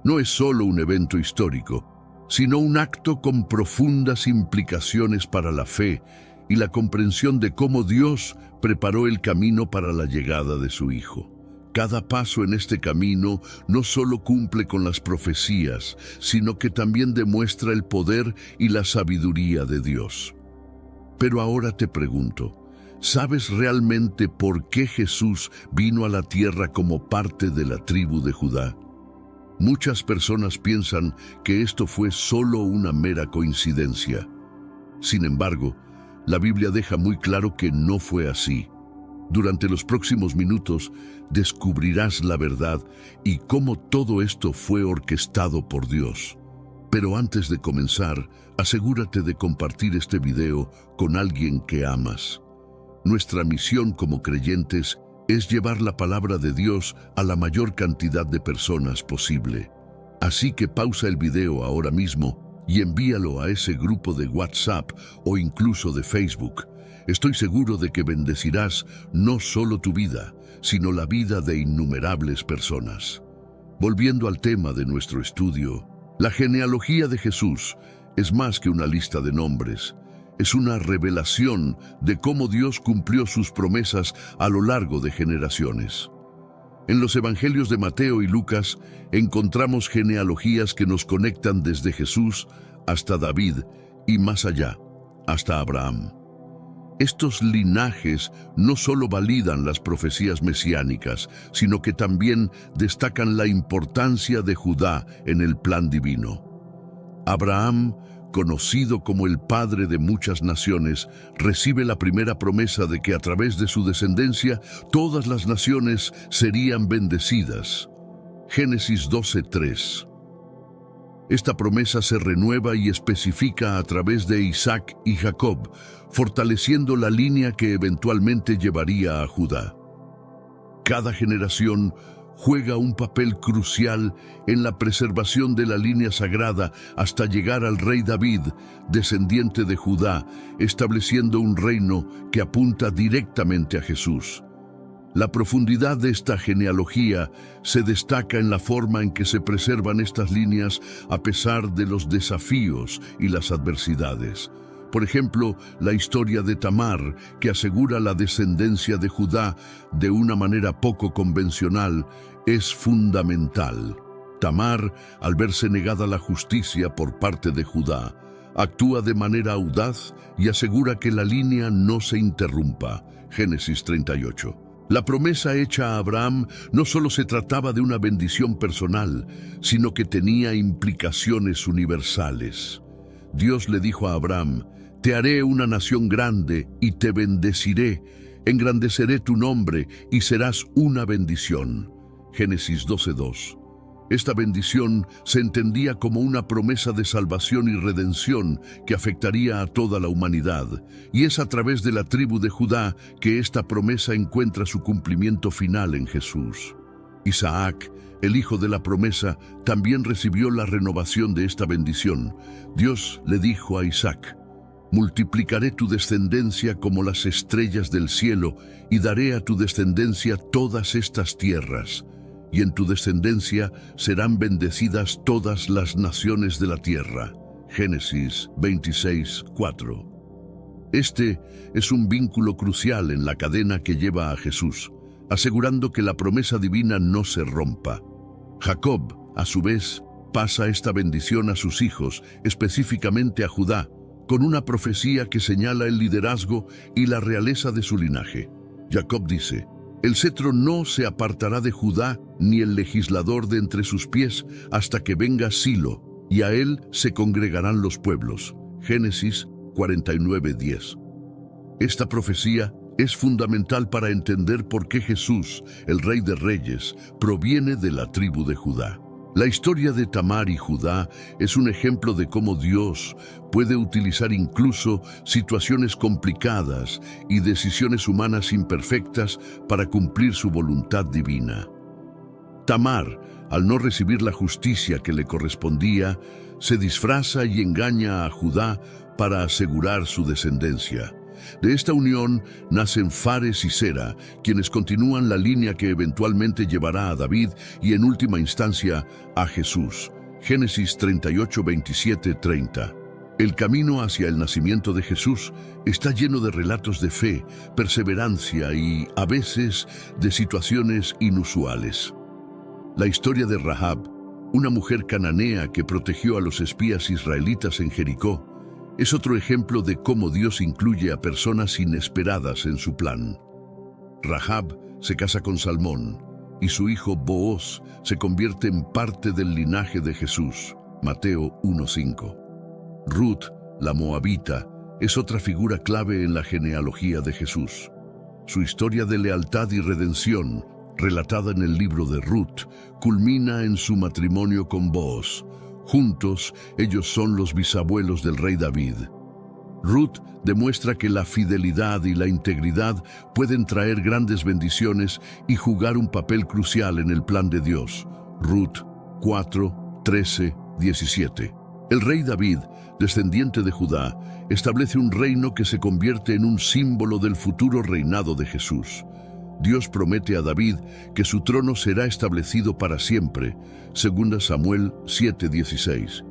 No es solo un evento histórico, sino un acto con profundas implicaciones para la fe y la comprensión de cómo Dios preparó el camino para la llegada de su Hijo. Cada paso en este camino no solo cumple con las profecías, sino que también demuestra el poder y la sabiduría de Dios. Pero ahora te pregunto, ¿Sabes realmente por qué Jesús vino a la tierra como parte de la tribu de Judá? Muchas personas piensan que esto fue solo una mera coincidencia. Sin embargo, la Biblia deja muy claro que no fue así. Durante los próximos minutos descubrirás la verdad y cómo todo esto fue orquestado por Dios. Pero antes de comenzar, asegúrate de compartir este video con alguien que amas. Nuestra misión como creyentes es llevar la palabra de Dios a la mayor cantidad de personas posible. Así que pausa el video ahora mismo y envíalo a ese grupo de WhatsApp o incluso de Facebook. Estoy seguro de que bendecirás no solo tu vida, sino la vida de innumerables personas. Volviendo al tema de nuestro estudio, la genealogía de Jesús es más que una lista de nombres. Es una revelación de cómo Dios cumplió sus promesas a lo largo de generaciones. En los evangelios de Mateo y Lucas encontramos genealogías que nos conectan desde Jesús hasta David y más allá, hasta Abraham. Estos linajes no solo validan las profecías mesiánicas, sino que también destacan la importancia de Judá en el plan divino. Abraham, conocido como el padre de muchas naciones, recibe la primera promesa de que a través de su descendencia todas las naciones serían bendecidas. Génesis 12:3. Esta promesa se renueva y especifica a través de Isaac y Jacob, fortaleciendo la línea que eventualmente llevaría a Judá. Cada generación juega un papel crucial en la preservación de la línea sagrada hasta llegar al rey David, descendiente de Judá, estableciendo un reino que apunta directamente a Jesús. La profundidad de esta genealogía se destaca en la forma en que se preservan estas líneas a pesar de los desafíos y las adversidades. Por ejemplo, la historia de Tamar, que asegura la descendencia de Judá de una manera poco convencional, es fundamental. Tamar, al verse negada la justicia por parte de Judá, actúa de manera audaz y asegura que la línea no se interrumpa. Génesis 38. La promesa hecha a Abraham no solo se trataba de una bendición personal, sino que tenía implicaciones universales. Dios le dijo a Abraham: «Te haré una nación grande y te bendeciré, engrandeceré tu nombre y serás una bendición». Génesis 12:2. Esta bendición se entendía como una promesa de salvación y redención que afectaría a toda la humanidad, y es a través de la tribu de Judá que esta promesa encuentra su cumplimiento final en Jesús. Isaac, el hijo de la promesa, también recibió la renovación de esta bendición. Dios le dijo a Isaac: «Multiplicaré tu descendencia como las estrellas del cielo y daré a tu descendencia todas estas tierras. Y en tu descendencia serán bendecidas todas las naciones de la tierra». Génesis 26:4. Este es un vínculo crucial en la cadena que lleva a Jesús, asegurando que la promesa divina no se rompa. Jacob, a su vez, pasa esta bendición a sus hijos, específicamente a Judá, con una profecía que señala el liderazgo y la realeza de su linaje. Jacob dice: «El cetro no se apartará de Judá, ni el legislador de entre sus pies, hasta que venga Silo, y a él se congregarán los pueblos». Génesis 49:10. Esta profecía es fundamental para entender por qué Jesús, el Rey de Reyes, proviene de la tribu de Judá. La historia de Tamar y Judá es un ejemplo de cómo Dios puede utilizar incluso situaciones complicadas y decisiones humanas imperfectas para cumplir su voluntad divina. Tamar, al no recibir la justicia que le correspondía, se disfraza y engaña a Judá para asegurar su descendencia. De esta unión nacen Fares y Zera, quienes continúan la línea que eventualmente llevará a David y en última instancia a Jesús. Génesis 38, 27, 30. El camino hacia el nacimiento de Jesús está lleno de relatos de fe, perseverancia y, a veces, de situaciones inusuales. La historia de Rahab, una mujer cananea que protegió a los espías israelitas en Jericó, es otro ejemplo de cómo Dios incluye a personas inesperadas en su plan. Rahab se casa con Salmón y su hijo Booz se convierte en parte del linaje de Jesús. Mateo 1:5. Ruth, la moabita, es otra figura clave en la genealogía de Jesús. Su historia de lealtad y redención, relatada en el libro de Ruth, culmina en su matrimonio con Booz. Juntos, ellos son los bisabuelos del rey David. Ruth demuestra que la fidelidad y la integridad pueden traer grandes bendiciones y jugar un papel crucial en el plan de Dios. Ruth 4:13-17. El rey David, descendiente de Judá, establece un reino que se convierte en un símbolo del futuro reinado de Jesús. Dios promete a David que su trono será establecido para siempre. 2 Samuel 7:16.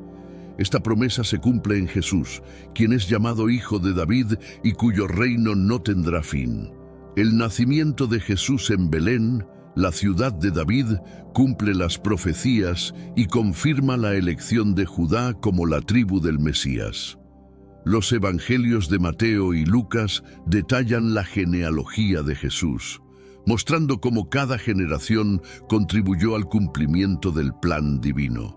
Esta promesa se cumple en Jesús, quien es llamado Hijo de David y cuyo reino no tendrá fin. El nacimiento de Jesús en Belén, la ciudad de David, cumple las profecías y confirma la elección de Judá como la tribu del Mesías. Los evangelios de Mateo y Lucas detallan la genealogía de Jesús, mostrando cómo cada generación contribuyó al cumplimiento del plan divino.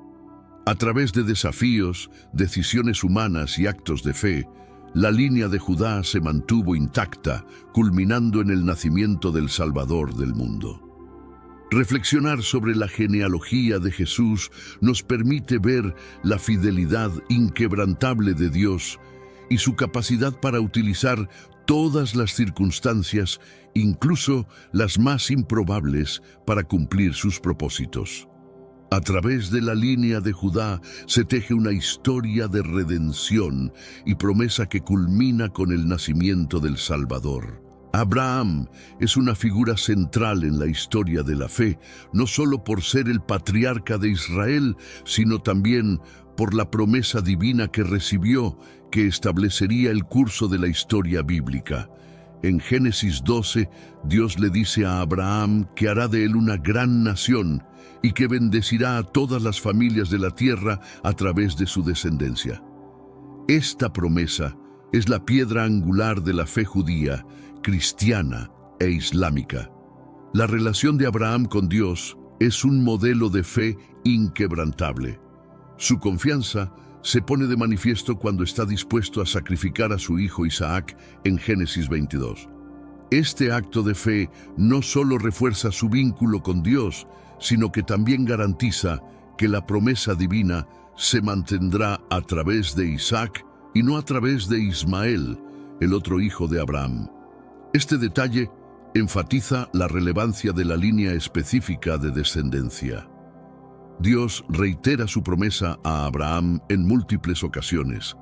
A través de desafíos, decisiones humanas y actos de fe, la línea de Judá se mantuvo intacta, culminando en el nacimiento del Salvador del mundo. Reflexionar sobre la genealogía de Jesús nos permite ver la fidelidad inquebrantable de Dios y su capacidad para utilizar todas las circunstancias, incluso las más improbables, para cumplir sus propósitos. A través de la línea de Judá se teje una historia de redención y promesa que culmina con el nacimiento del Salvador. Abraham es una figura central en la historia de la fe, no solo por ser el patriarca de Israel, sino también por la promesa divina que recibió, que establecería el curso de la historia bíblica. En Génesis 12, Dios le dice a Abraham que hará de él una gran nación y que bendecirá a todas las familias de la tierra a través de su descendencia. Esta promesa es la piedra angular de la fe judía, cristiana e islámica. La relación de Abraham con Dios es un modelo de fe inquebrantable. Su confianza se pone de manifiesto cuando está dispuesto a sacrificar a su hijo Isaac en Génesis 22. Este acto de fe no solo refuerza su vínculo con Dios, sino que también garantiza que la promesa divina se mantendrá a través de Isaac y no a través de Ismael, el otro hijo de Abraham. Este detalle enfatiza la relevancia de la línea específica de descendencia. Dios reitera su promesa a Abraham en múltiples ocasiones,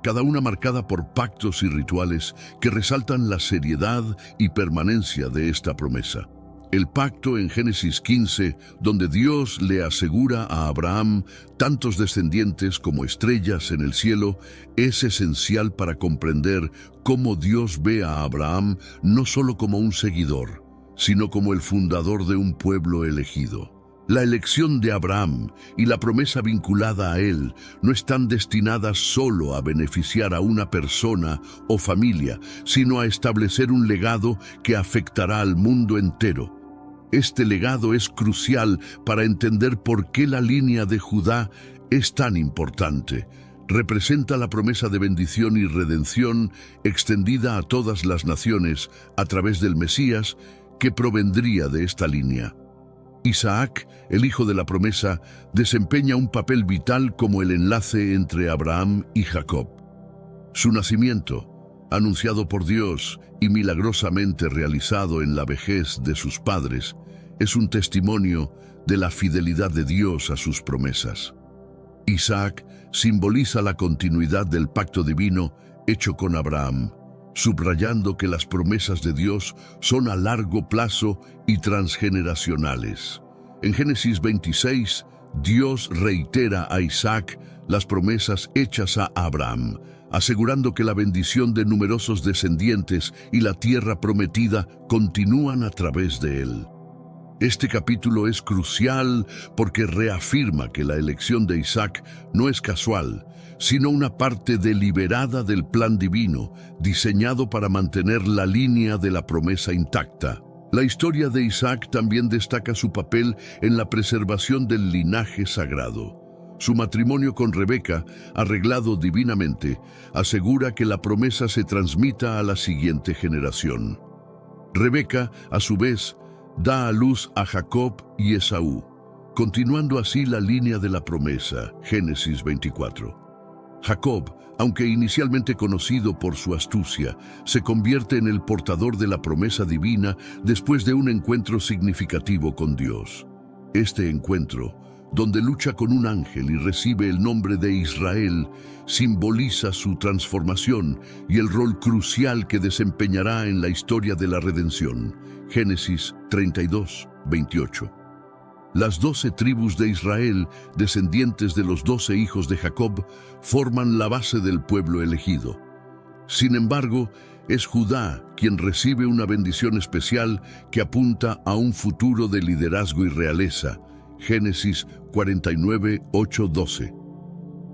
cada una marcada por pactos y rituales que resaltan la seriedad y permanencia de esta promesa. El pacto en Génesis 15, donde Dios le asegura a Abraham tantos descendientes como estrellas en el cielo, es esencial para comprender cómo Dios ve a Abraham no solo como un seguidor, sino como el fundador de un pueblo elegido. La elección de Abraham y la promesa vinculada a él no están destinadas solo a beneficiar a una persona o familia, sino a establecer un legado que afectará al mundo entero. Este legado es crucial para entender por qué la línea de Judá es tan importante. Representa la promesa de bendición y redención extendida a todas las naciones a través del Mesías que provendría de esta línea. Isaac, el hijo de la promesa, desempeña un papel vital como el enlace entre Abraham y Jacob. Su nacimiento, anunciado por Dios y milagrosamente realizado en la vejez de sus padres, es un testimonio de la fidelidad de Dios a sus promesas. Isaac simboliza la continuidad del pacto divino hecho con Abraham, subrayando que las promesas de Dios son a largo plazo y transgeneracionales. En Génesis 26, Dios reitera a Isaac las promesas hechas a Abraham, asegurando que la bendición de numerosos descendientes y la tierra prometida continúan a través de él. Este capítulo es crucial porque reafirma que la elección de Isaac no es casual, sino una parte deliberada del plan divino, diseñado para mantener la línea de la promesa intacta. La historia de Isaac también destaca su papel en la preservación del linaje sagrado. Su matrimonio con Rebeca, arreglado divinamente, asegura que la promesa se transmita a la siguiente generación. Rebeca, a su vez, da a luz a Jacob y Esaú, continuando así la línea de la promesa, Génesis 24. Jacob, aunque inicialmente conocido por su astucia, se convierte en el portador de la promesa divina después de un encuentro significativo con Dios. Este encuentro, donde lucha con un ángel y recibe el nombre de Israel, simboliza su transformación y el rol crucial que desempeñará en la historia de la redención. Génesis 32, 28. Las 12 tribus de Israel, descendientes de los 12 hijos de Jacob, forman la base del pueblo elegido. Sin embargo, es Judá quien recibe una bendición especial que apunta a un futuro de liderazgo y realeza. Génesis 49, 8, 12.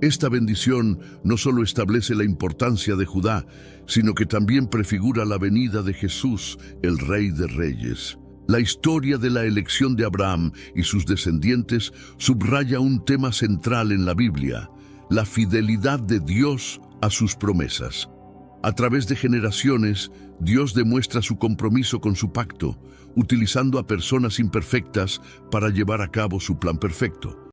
Esta bendición no solo establece la importancia de Judá, sino que también prefigura la venida de Jesús, el Rey de Reyes. La historia de la elección de Abraham y sus descendientes subraya un tema central en la Biblia: la fidelidad de Dios a sus promesas. A través de generaciones, Dios demuestra su compromiso con su pacto, utilizando a personas imperfectas para llevar a cabo su plan perfecto.